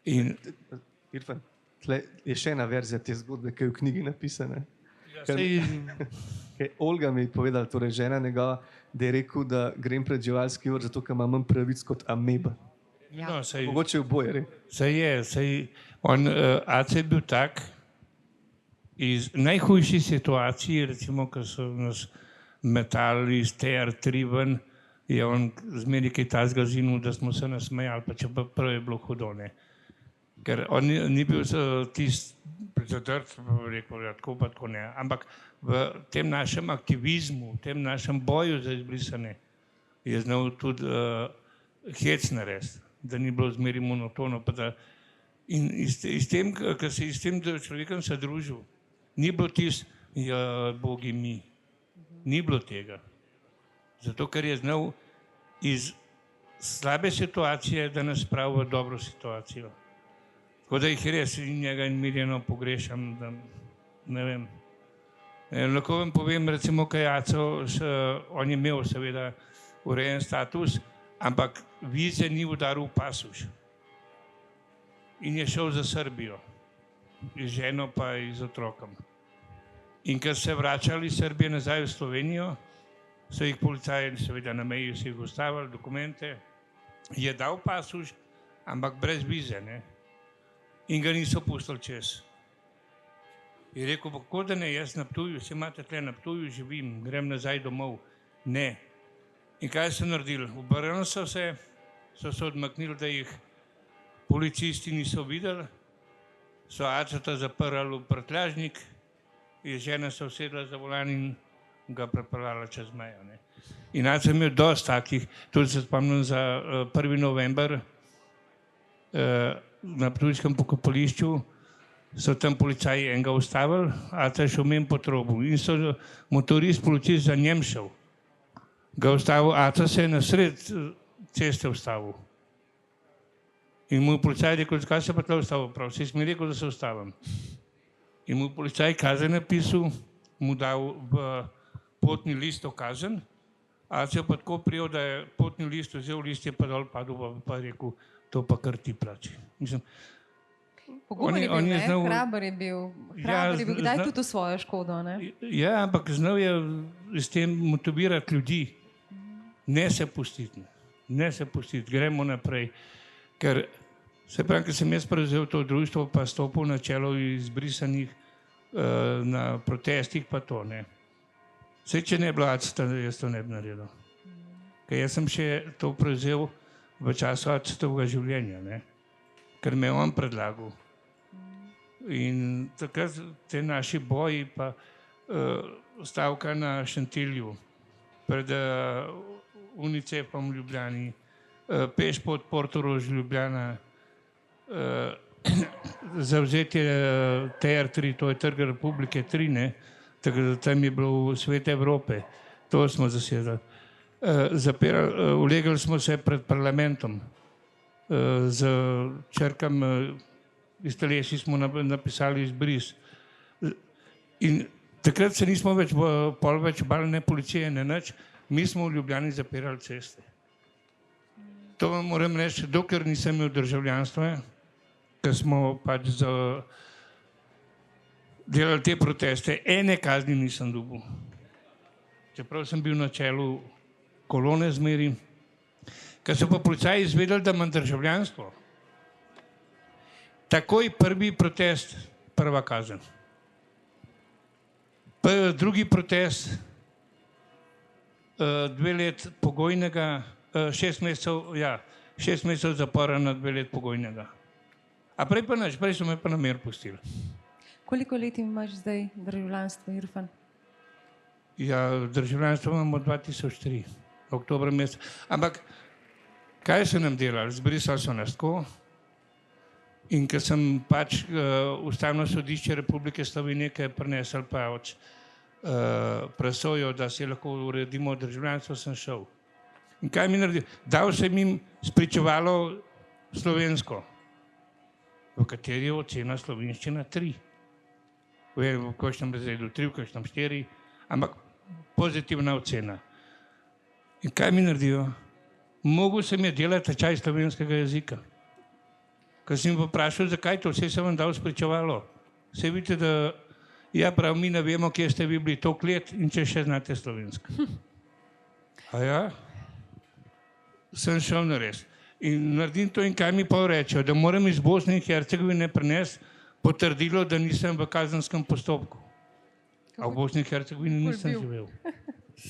Speaker 2: Irfan, tle je še ena verzija te zgodbe, ki je v knjigi napisana. Olga mi je povedala, torej žena njegova, da je rekel, da grem pred živalski vrt, zato ker ima manj pravic kot ameba.
Speaker 1: Ja.
Speaker 2: Mogoče oboje.
Speaker 3: Ace je bil tak, iz najhujših situacij, recimo, ko so nas metali iz TR3 ven, je on zmeri kaj tazga zinul, da smo se nasmejali, pa če pa prvo je bilo hudo. Ker on ni bil tisti prizadrt, rekel, tako pa tako ne. Ampak v tem našem aktivizmu, v tem našem boju za izbrisane je znal tudi hec narediti, da ni bilo zmeri monotono. In s tem, ko se je s tem človekom se družil, ni bilo tisti, bogi mi, ni bilo tega. Zato, ker je znal iz slabe situacije, da nas spravi v dobro situacijo. Tako da jih res in njega in Mirjano pogrešam, da ne vem. Lahko vam povem, recimo, kaj Aco, on je imel seveda urejen status, ampak vize ni udaril v pasuš. In je šel za Srbijo, z ženo pa z otrokom. In ker se vračali iz Srbije nazaj v Slovenijo, so jih policaji seveda na meji si jih ustavili, dokumente, je dal pasuš, ampak brez vize, ne. In ga niso pustili čez. Je rekel, kako da ne, jaz na Ptuju, vsi imate tle na Ptuju, živim, grem nazaj domov. Ne. In kaj so naredili? Obrnili so se odmaknili, da jih policisti niso videli, so Aceta zaprli v prtljažnik, je žena se usedla za volan in ga prepeljala čez mejo. In Ace je imel dosti takih, tudi se spomnim za 1. november, na ptujskem pokopališču so tam policaji enega ustavili, Ace je šel mimo po trobu in so motorist, policist za njem šel. Ga ustavil, Ace se je na sred ceste ustavil. In mu je policaj rekel, zakaj se pa tle ustavil? Prav, si mi rekel, da se ustavim. In mu je policaj kazen napisal, mu dal v potni list okazen, Acijo pa tako prijel, da je potni list vzel, list je pa dol padel, pa je rekel, to pa kar ti plači. Mislim,
Speaker 1: Pogumen je bil,
Speaker 3: on je
Speaker 1: ne?
Speaker 3: znal-
Speaker 1: Hraber je bil.
Speaker 3: Ja,
Speaker 1: Hraber je bil kdaj
Speaker 3: zna-
Speaker 1: tudi v svojo škodo, ne?
Speaker 3: ja, ampak znal je s tem motivirati ljudi, ne se pustiti, ne se pustiti, gremo naprej. Ker se pravi, ker sem jaz prevzel to društvo, pa stopil na čelo izbrisanih na protestih, pa to ne. Vse, če ne je bilo acta, jaz to ne bi naredil. Ker jaz sem še to prevzel v času actovega življenja, ne? Ker me je on predlagal. In takrat te naši boji, pa stavka na Šentilju, pred UNICEF-om v Ljubljani, peš pod Portorož Ljubljana, zavzetje TR3, to je Trg Republike 3, ne? Tam je bilo Svet Evrope, to smo zasedali. Ulegali smo se pred parlamentom, z črkam iz telesi smo napisali izbris. In takrat se nismo več bali ne policije, ne nič, mi smo v Ljubljani zapirali ceste. To vam moram reči, dokler nisem imel državljanstva, ker smo pač delali te proteste, ene kazni nisem dobil. Čeprav sem bil na čelu kolone zmeri, ker so pa policaji izvedeli, da imam državljanstvo. Takoj prvi protest, prva kazen. Drugi protest, 2 let pogojnega, 6 mesecev zapora na 2 let pogojnega. A prej pa nič, prej so me pa na mir pustili.
Speaker 1: Koliko let imaš zdaj državljanstvo, Irfan?
Speaker 3: Ja, državljanstvo imamo 2003, oktober mesec. Ampak kaj so nam delali? Zbrisali so nas tako. In ker sem pač Ustavno sodišče Republike Slovenije, ki je prinesel pač presojo, da si lahko uredimo državljanstvo, sem šel. In kaj mi naredil? Dal sem jim spričevalo slovensko, v kateri je ocena slovenščina 3. V kakšnem razredu 3, v kakšnem 4, ampak pozitivna ocena. In kaj mi naredijo? Mogel sem je delati tečaj slovenskega jezika. Ker sem jim vprašal, zakaj to, vse sem vam dal spričevalo. Vse vidite, da ja, prav, mi ne vemo, kje ste vi bili toliko let in če še znate slovensko. A ja? Sem šel nares. In naredim to in kaj mi pa rečejo, da moram iz Bosne in Hercegovine prinesti potrdilo, da nisem v kazenskem postopku. A v Bosni in Hercegovini nisem živel.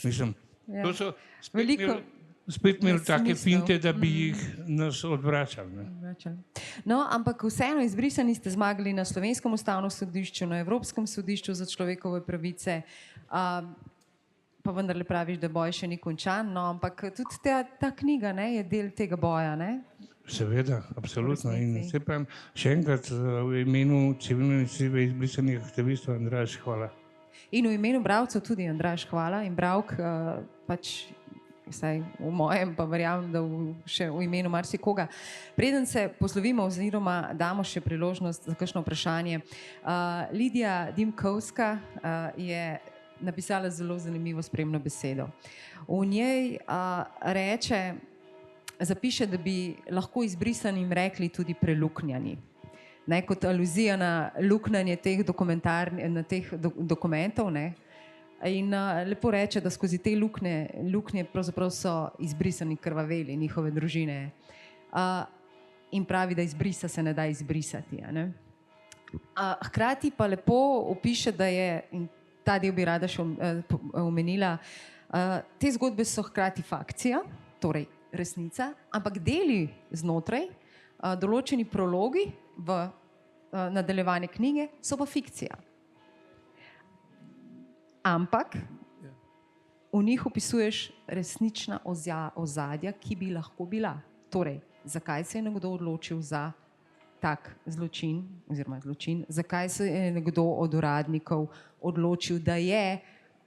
Speaker 3: Mislim, to so spet imeli take finte, da bi jih nas odvračali.
Speaker 1: No, ampak vseeno izbrisani ste zmagali na Slovenskem ustavnem sodišču, na Evropskem sodišču za človekove pravice, pa vendarle praviš, da boj še ni končan, no, ampak tudi ta knjiga, ne, je del tega boja, ne?
Speaker 3: Seveda, absolutno. In se pravim, še enkrat v imenu civilne iniciative izbrisanih aktivistov, Andraž, hvala.
Speaker 1: In v imenu bralcev tudi, Andraž, hvala. In bralk, pač, vsaj v mojem, pa verjamem, da še v imenu marsikoga. Preden se poslovimo oziroma damo še priložnost za kakšno vprašanje, Lidija Dimkovska je napisala zelo zanimivo spremno besedo. V njej zapiše, da bi lahko izbrisanim rekli tudi preluknjani. Ne, kot aluzija na luknjanje teh dokumentov. Ne. In lepo reče, da skozi te luknje pravzaprav so izbrisani krvaveli njihove družine. In pravi, da izbrisa se ne da izbrisati. Ne. Hkrati pa lepo opiše, da je, in ta del bi rada še omenila, te zgodbe so hkrati fakcija, torej resnica, ampak deli znotraj, določeni prologi v nadaljevanje knjige so pa fikcija. Ampak v njih opisuješ resnična ozadja, ki bi lahko bila. Torej, zakaj se je nekdo odločil za tak zločin, oziroma zločin, zakaj se je nekdo od uradnikov odločil, da je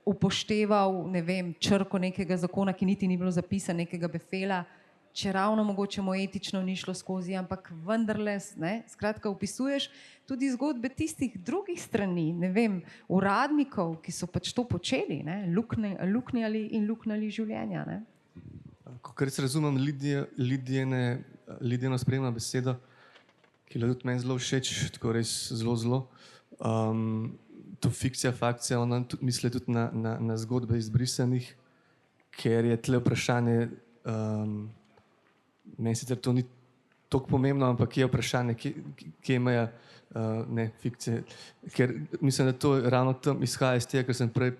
Speaker 1: upošteval, ne vem, črko nekega zakona, ki niti ni bilo zapisan, nekega befela, če ravno mogoče mu etično ni šlo skozi, ampak vendarle, ne, skratka, opisuješ tudi zgodbe tistih drugih strani, ne vem, uradnikov, ki so pač to počeli, ne, luknjali življenja. Ne.
Speaker 2: Kot res razumem, Lidijino spremna beseda, ki je tudi meni zelo všeč, tako res zelo. To fikcija, fakcija, ona misli tudi na zgodbe izbrisanih, ker je tle vprašanje, meni sicer to ni toliko pomembno, ampak je vprašanje, kje imajo fikcije. Ker mislim, da to ravno tam izhaja iz tega, kar sem prej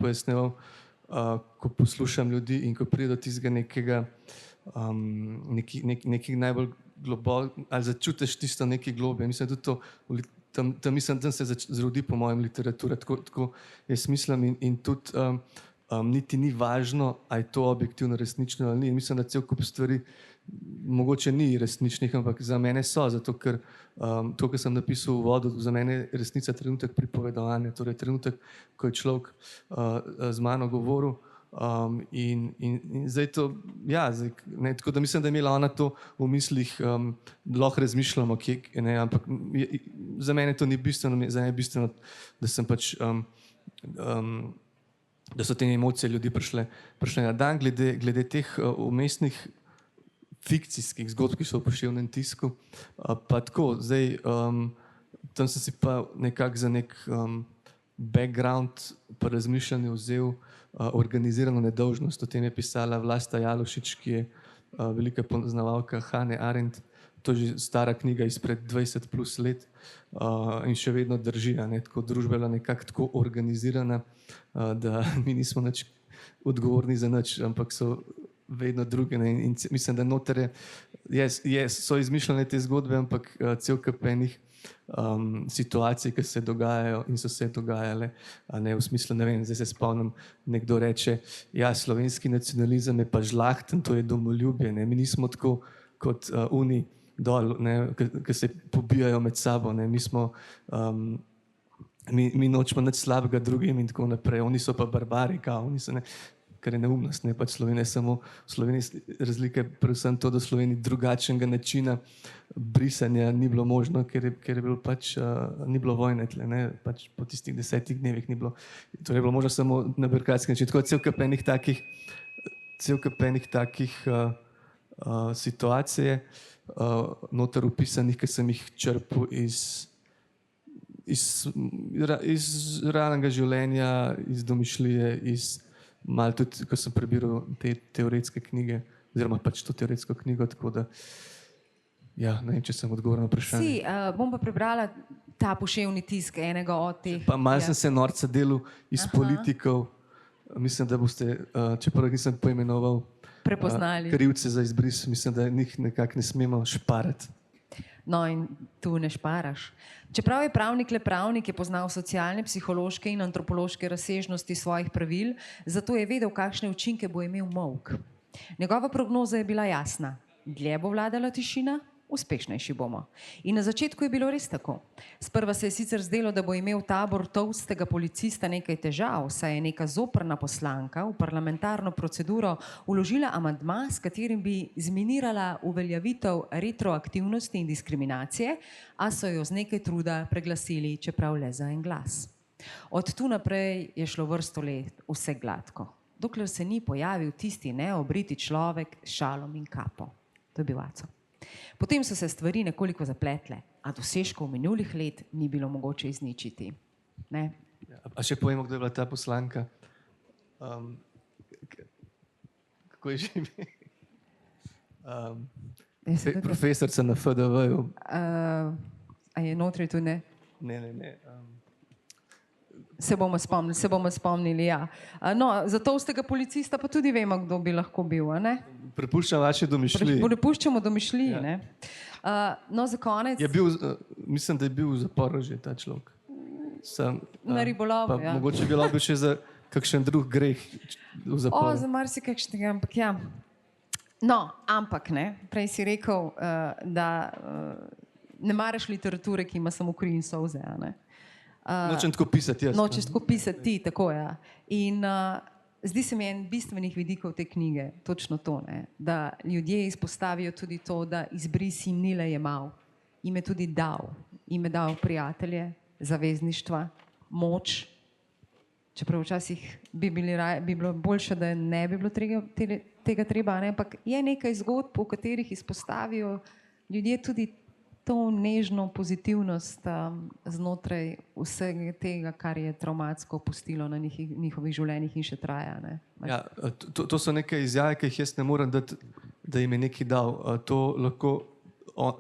Speaker 2: pojasnjeval, ko poslušam ljudi in ko pride do tistega nekih najbolj globokih, ali začutiš tisto nekaj globe. Mislim, da to tam se zrodi po mojem literatura, tako jaz mislim in tudi niti ni važno, ali je to objektivno resnično ali ni. Mislim, da cel kup stvari mogoče ni resničnih, ampak za mene so, zato ker to, kar sem napisal v uvodu, za mene je resnica trenutek pripovedovanja, torej trenutek, ko je človek z mano govoril. In zdaj to, ja, tako da mislim, da je imela ona to v mislih, lahko razmišljamo, ampak za mene to ni bistveno, za mene je bistveno, da sem pač, da so te emocije ljudi prišle na dan, glede teh umestnih fikcijskih zgodb, ki so v poševnem tisku. Pa tako, zdaj, tam sem si pa nekako za nek background pa razmišljanje vzel organizirano nedolžnost. O tem je pisala Vlasta Jalušič, ki je velika poznavalka Hannah Arendt. To je že stara knjiga izpred 20 plus let in še vedno drži, tako družba je bila nekako tako organizirana, da mi nismo nič odgovorni za nič, ampak so vedno druge. In mislim, da noter so izmišljene te zgodbe, ampak cel kup enih situacij, ki se dogajajo in so se dogajale, v smislu, ne vem, zdaj se spomnim, nekdo reče, ja, slovenski nacionalizem je pa žlahten, to je domoljubje, ne? Mi nismo tako kot oni dol, ki se pobijajo med sabo, ne? Mi nočemo nič slabega drugim in tako naprej, oni so pa barbari, oni so, ne? Kar je neumnost, ne, pač Slovenija samo, v Sloveniji razlika je predvsem to, da v Sloveniji drugačnega načina brisanja ni bilo možno, ker je bilo pač, ni bilo vojne tle, ne, pač po tistih 10 dnevih ni bilo, torej je bilo možno samo na birokratski način, tako cel kup enih takih situacije noter upisanih, ki sem jih črpal iz realnega življenja, iz domišljije, malo tudi, ko sem prebiral te teoretske knjige, oziroma pač to teoretsko knjigo, tako da, ja, ne vem, če sem odgovoril na vprašanje.
Speaker 1: Bom pa prebrala ta poševni tisk enega od teh.
Speaker 2: Pa malo sem se norca delal iz politikov, mislim, da boste, čeprav nisem poimenoval
Speaker 1: prepoznali
Speaker 2: krivce za izbris, mislim, da njih nekako ne smemo šparati.
Speaker 1: No, in tu ne šparaš. Čeprav je pravnik le pravnik, je poznal socialne, psihološke in antropološke razsežnosti svojih pravil, zato je vedel, kakšne učinke bo imel molk. Njegova prognoza je bila jasna. Dlje bo vladala tišina, uspešnejši bomo. In na začetku je bilo res tako. Sprva se je sicer zdelo, da bo imel tabor tolstega policista nekaj težav, saj je neka zoprna poslanka v parlamentarno proceduro vložila amandma, s katerim bi zminirala uveljavitev retroaktivnosti in diskriminacije, a so jo z nekaj truda preglasili, čeprav le za en glas. Od tu naprej je šlo vrsto let vse gladko, dokler se ni pojavil tisti neobriti človek s šalom in kapo. To je bil Aco. Potem so se stvari nekoliko zapletle, a dosežkov minulih let ni bilo mogoče izničiti. Ne?
Speaker 2: A še povemo, kdo je bila ta poslanka? Kako je že ime? Profesorica na FDV-ju.
Speaker 1: A je notri tu, ne?
Speaker 2: Ne.
Speaker 1: Se bomo spomnili, ja. No, za tolstega policista pa tudi vemo, kdo bi lahko bil, ne?
Speaker 2: Prepuščam vaše domišljije.
Speaker 1: Prepuščamo domišljije, ne? No, za konec...
Speaker 2: Mislim, da je bil v zaporu že ta človek.
Speaker 1: Na ribolovu, ja.
Speaker 2: Mogoče bi lahko bil še za kakšen drug greh v zaporu.
Speaker 1: Za marsikakšnega, ampak ja. No, ampak ne, prej si rekel, da ne maraš literature, ki ima samo kri in solze, a ne?
Speaker 2: Nočem tako pisati jaz.
Speaker 1: Nočeš tako pisati ti, tako je. In zdi se mi en bistvenih vidikov te knjige, točno to, ne? Da ljudje izpostavijo tudi to, da izbris jim ni le jemal, jim je tudi dal. Jim je dal prijatelje, zavezništva, moč. Čeprav včasih bi bilo boljše, da ne bi bilo tega treba, ne? Ampak je nekaj zgodb, v katerih izpostavijo ljudje tudi to nežno pozitivnost znotraj vsega tega, kar je travmatsko pustilo na njihovih življenjih in še traja. Ne?
Speaker 2: Ja, to so neke izjave, ki jih jaz ne morem dati, da jim je nekaj dal. To lahko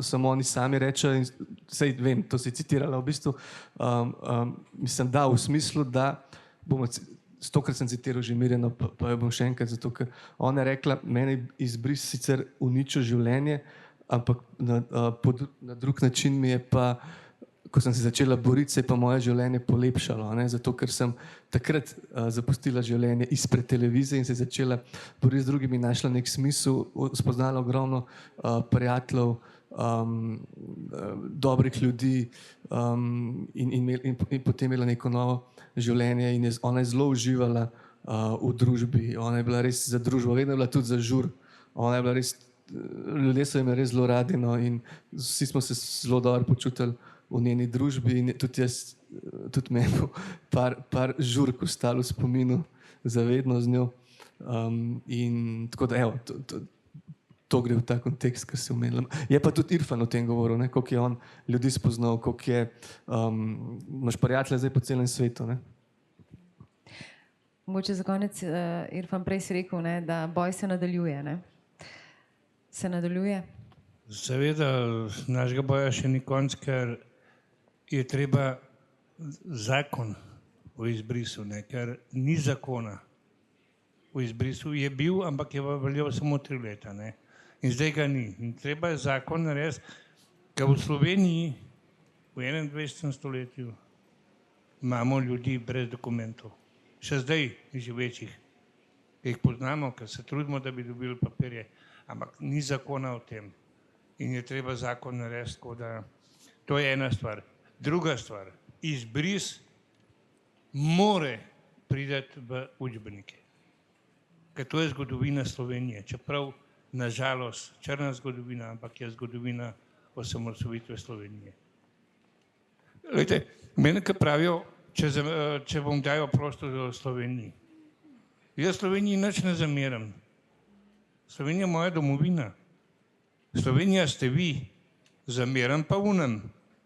Speaker 2: samo oni sami rečejo in sej vem, to si citirala v bistvu. Mislim, da v smislu, da bomo, stokrat sem citiral že Mirjano, pa jo bom še enkrat, zato ker ona je rekla, meni izbris sicer uničil življenje, ampak na drug način mi je pa, ko sem se začela boriti, se je pa moje življenje polepšalo, ne? Zato ker sem takrat zapustila življenje izpred televizije in se začela boriti z drugimi, našla nek smisel, spoznala ogromno prijateljev, dobrih ljudi in potem imela neko novo življenje in ona je zelo uživala v družbi, ona je bila res za družbo, vedno je bila tudi za žur, ona je bila res, ljudje so imeli res zelo radi, no, in vsi smo se zelo dobro počutili v njeni družbi in tudi jaz, tudi meni par žurk ostalo v spominu zavedno z njo in tako da evo, to gre v ta kontekst, kar se omenila. Je pa tudi Irfan o tem govoril, ne, koliko je on ljudi spoznal, koliko je, imaš prijatelje zdaj po celem svetu, ne.
Speaker 1: Mogoče za konec, Irfan, prej si rekel, ne, da boj se nadaljuje, ne? Se nadaljuje?
Speaker 3: Seveda, našega boja še ni konc, ker je treba zakon o izbrisu, ne, ker ni zakona o izbrisu, je bil, ampak je veljal samo 3 leta, ne. In zdaj ga ni. In treba je zakon narediti, ker v Sloveniji v 21. stoletju imamo ljudi brez dokumentov. Še zdaj živečih. Jih poznamo, ker se trudimo, da bi dobili papirje, ampak ni zakona o tem. In je treba zakon narediti, tako da to je ena stvar. Druga stvar, izbris more priti v učbenike. Ker to je zgodovina Slovenije, čeprav nažalost črna zgodovina, ampak je zgodovina osamosvojitve Slovenije. Glejte, meni kaj pravijo, če bom dajal prostor v Sloveniji. Jaz Sloveniji nič ne zameram. Slovenija je moja domovina. Slovenija ste vi, zameram pa unem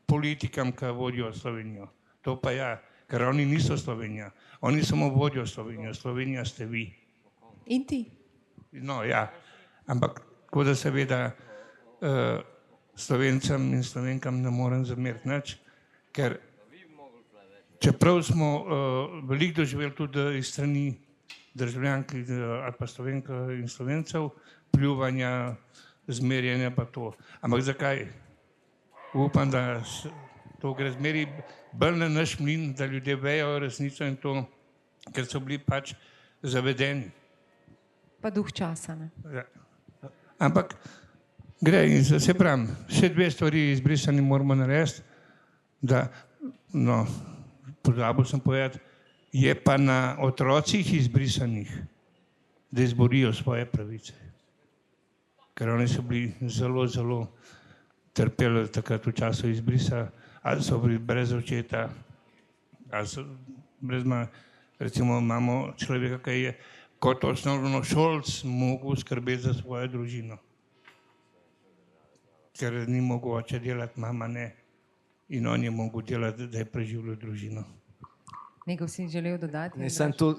Speaker 3: politikam, ki vodijo Slovenijo. To pa ja, ker oni niso Slovenija. Oni samo vodijo Slovenijo. Slovenija ste vi.
Speaker 1: In ti?
Speaker 3: No, ja. Ampak tako da seveda Slovencem in Slovenkam ne morem zameriti nič, ker čeprav smo veliko doživeli tudi iz strani državljank ali pa Slovenk in Slovencev, pljuvanja, zmerjanja pa to. Ampak zakaj? Upam, da to gre zmeri bolj na naš mlin, da ljudje vejo resnico in to, ker so bili pač zavedeni.
Speaker 1: Pa duh časa, ne?
Speaker 3: Ja. Ampak gre in se pravim, še 2 stvari izbrisani moramo narediti, da, no, pozabil sem povedati, je pa na otrocih izbrisanih, da izborijo svoje pravice. Ker oni so bili zelo, zelo trpeli takrat v času izbrisa, ali so bili brez očeta, ali so brez recimo imamo človeka, ki je kot osnovnošolec mogel skrbeti za svojo družino. Ker ni mogel oče delati, mama ne. In on je mogel delati, da je preživljal družino.
Speaker 1: Nekaj si želel dodati?
Speaker 2: Ne, samo to,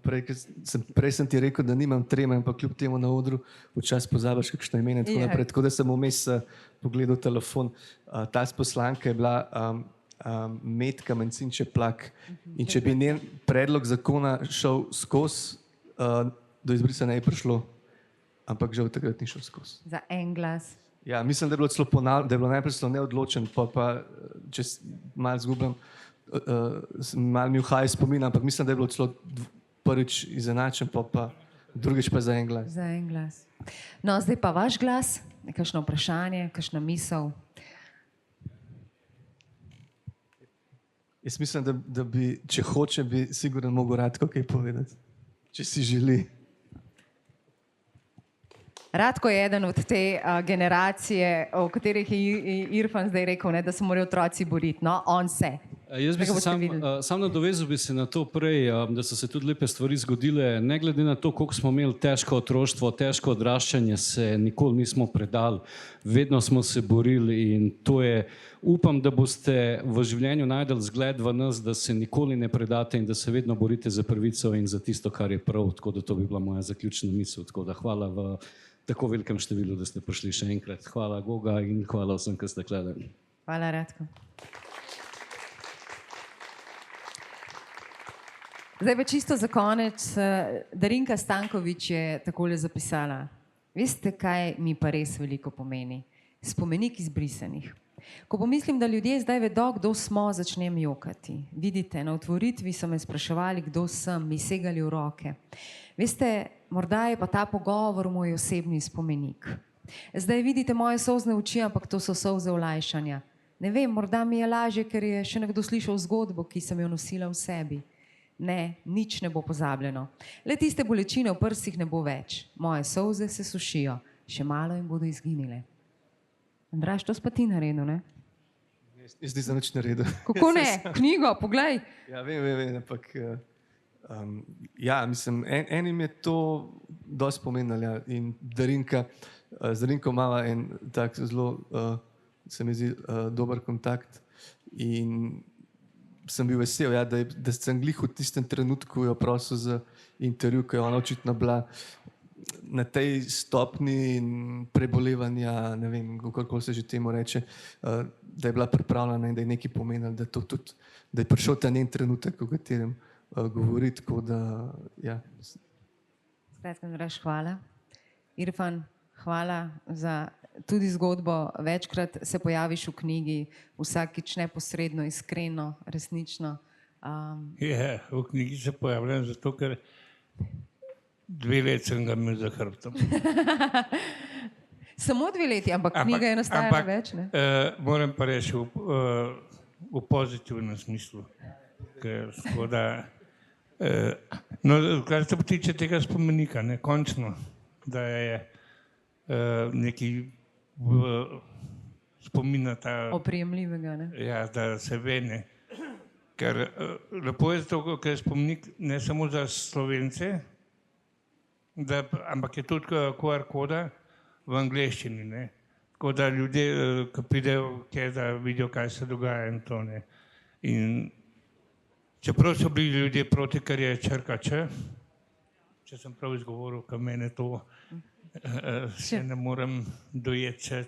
Speaker 2: prej sem ti rekel, da nimam treme, ampak kljub temu na odru včasih pozabiš kakšno ime in tako naprej. Tako da sem vmes pogledal telefon. Ta poslanka je bila Metka Mencin Čeplak. In če bi njen predlog zakona šel skozi, do izbrisa ne je prišlo, ampak žal takrat ni šel skozi.
Speaker 1: Za en glas.
Speaker 2: Ja, mislim, da je bilo najprej celo neodločen, pa če malo zgubim, malo mi vhaja spomin, ampak mislim, da je bilo celo prvič izenačen, pa drugič pa za en glas.
Speaker 1: Za en glas. No, zdaj pa vaš glas, kakšno vprašanje, kakšna misel.
Speaker 2: Jaz mislim, da bi, če hoče, bi sigurno mogel Radko kaj povedati. če si želi.
Speaker 1: Radko je eden od te generacije, o katerih je Irfan zdaj rekel, ne, da se morajo otroci boriti. No, on se.
Speaker 4: Jaz bi
Speaker 1: Tega
Speaker 4: se
Speaker 1: boste
Speaker 4: sam nadovezal bi se na to prej, da so se tudi lepe stvari zgodile. Ne glede na to, koliko smo imeli težko otroštvo, težko odraščanje, se nikoli nismo predali. Vedno smo se borili in to je, upam, da boste v življenju najdeli zgled v nas, da se nikoli ne predate in da se vedno borite za pravico in za tisto, kar je prav. Tako da to bi bila moja zaključna misel. Tako da hvala v tako velikem številu, da ste prišli še enkrat. Hvala Goga in hvala vsem, ki ste gledali.
Speaker 1: Hvala, Radko. Zdaj pa čisto za konec. Darinka Stanković je takole zapisala. Veste, kaj mi pa res veliko pomeni? Spomenik izbrisanih. Ko pomislim, da ljudje zdaj vedo, kdo smo, začnem jokati. Vidite, na otvoritvi so me spraševali, kdo sem, mi segali v roke. Veste, morda je pa ta pogovor moj osebni spomenik. Zdaj vidite moje solzne oči, ampak to so solze olajšanja. Ne vem, morda mi je lažje, ker je še nekdo slišal zgodbo, ki sem jo nosila v sebi. Ne, nič ne bo pozabljeno. Le tiste bolečine v prsih ne bo več. Moje solze se sušijo, še malo in bodo izginile. Andraž, to si pa ti naredil, ne?
Speaker 2: Jaz nisem nič naredil.
Speaker 1: Kako ne? Knjigo, poglej.
Speaker 2: Ja, vem, ampak ja, mislim, enim je to dosti pomenilo, ja. In Darinka, z Darinko imava en tak zelo, se mi zdi, dober kontakt in sem bil vesel, ja, da sem glih v tistem trenutku jo prosil za intervju, ko je ona očitno bila na tej stopni prebolevanja, ne vem, kako se že temu reče, da je bila pripravljena in da je nekaj pomenilo, da je prišel ta njen trenutek, o katerem govori, tako da, ja.
Speaker 1: Skratka, Andraž, hvala. Irfan, hvala za tudi zgodbo. Večkrat se pojaviš v knjigi, vsakič neposredno, iskreno, resnično.
Speaker 3: Ja, v knjigi se pojavljam zato, ker 2 leti sem ga imel za hrbtom.
Speaker 1: Samo 2 leti, ampak knjiga je nastajala več, ne?
Speaker 3: Moram pa reči v pozitivnem smislu. Ker kar se tiče tega spomenika, ne, končno, da je neki spomin na ta...
Speaker 1: Oprijemljivega, ne?
Speaker 3: Ja, da se ve, ne. Ker lepo je zato, ker je spomenik ne samo za Slovence, ampak je tudi QR koda v angleščini, ne. Tako da ljudje, ki pridejo, da vidijo, kaj se dogaja in to, ne. In čeprav so bili ljudje proti, ker je črka Č, če sem prav izgovoril, ker mene to se ne morem dojeti,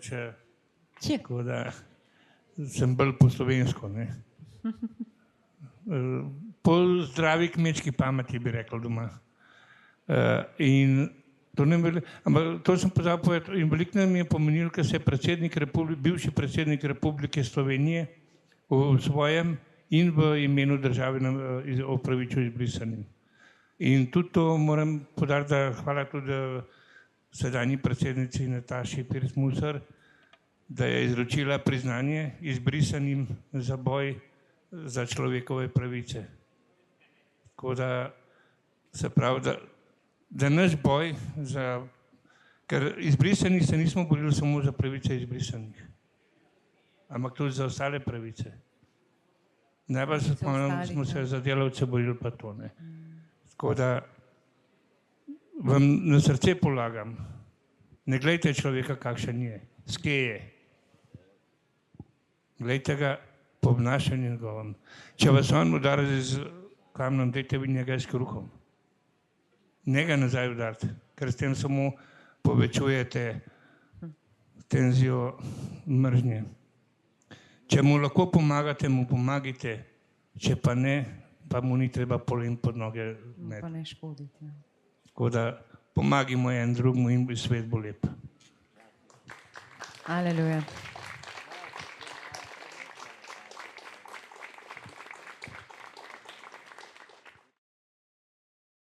Speaker 3: tako da sem bolj po slovensko, ne. Po zdravi kmečki pameti bi rekel doma. In to sem pozabil povedati in veliko nam je pomenilo, ker se je bivši predsednik Republike Slovenije v svojem in v imenu države opravičil izbrisanim. In tudi to moram podariti, da hvala tudi sedanji predsednici Nataši Pirc Musar, da je izročila priznanje izbrisanim za boj za človekove pravice. Tako da se pravi, da naš boj ker izbrisanih se nismo borili samo za pravice izbrisanih, ampak tudi za ostale pravice. Najbolj se spomnim, smo se za delavce borili pa to, ne. Tako da vam na srce polagam, ne glejte človeka, kakšen je, skje je. Glejte ga po obnašanju njegovem. Če vas on udari z kamnom, dajte vi njega s kruhom. Ne ga nazaj udariti, ker s tem samo povečujete tenzijo mržnje. Če mu lahko pomagate, mu pomagajte, če pa ne, pa mu ni treba polen pod noge imeti.
Speaker 1: Pa ne škoditi.
Speaker 3: Tako da pomagajmo en drugemu in svet bo lep.
Speaker 1: Aleluja.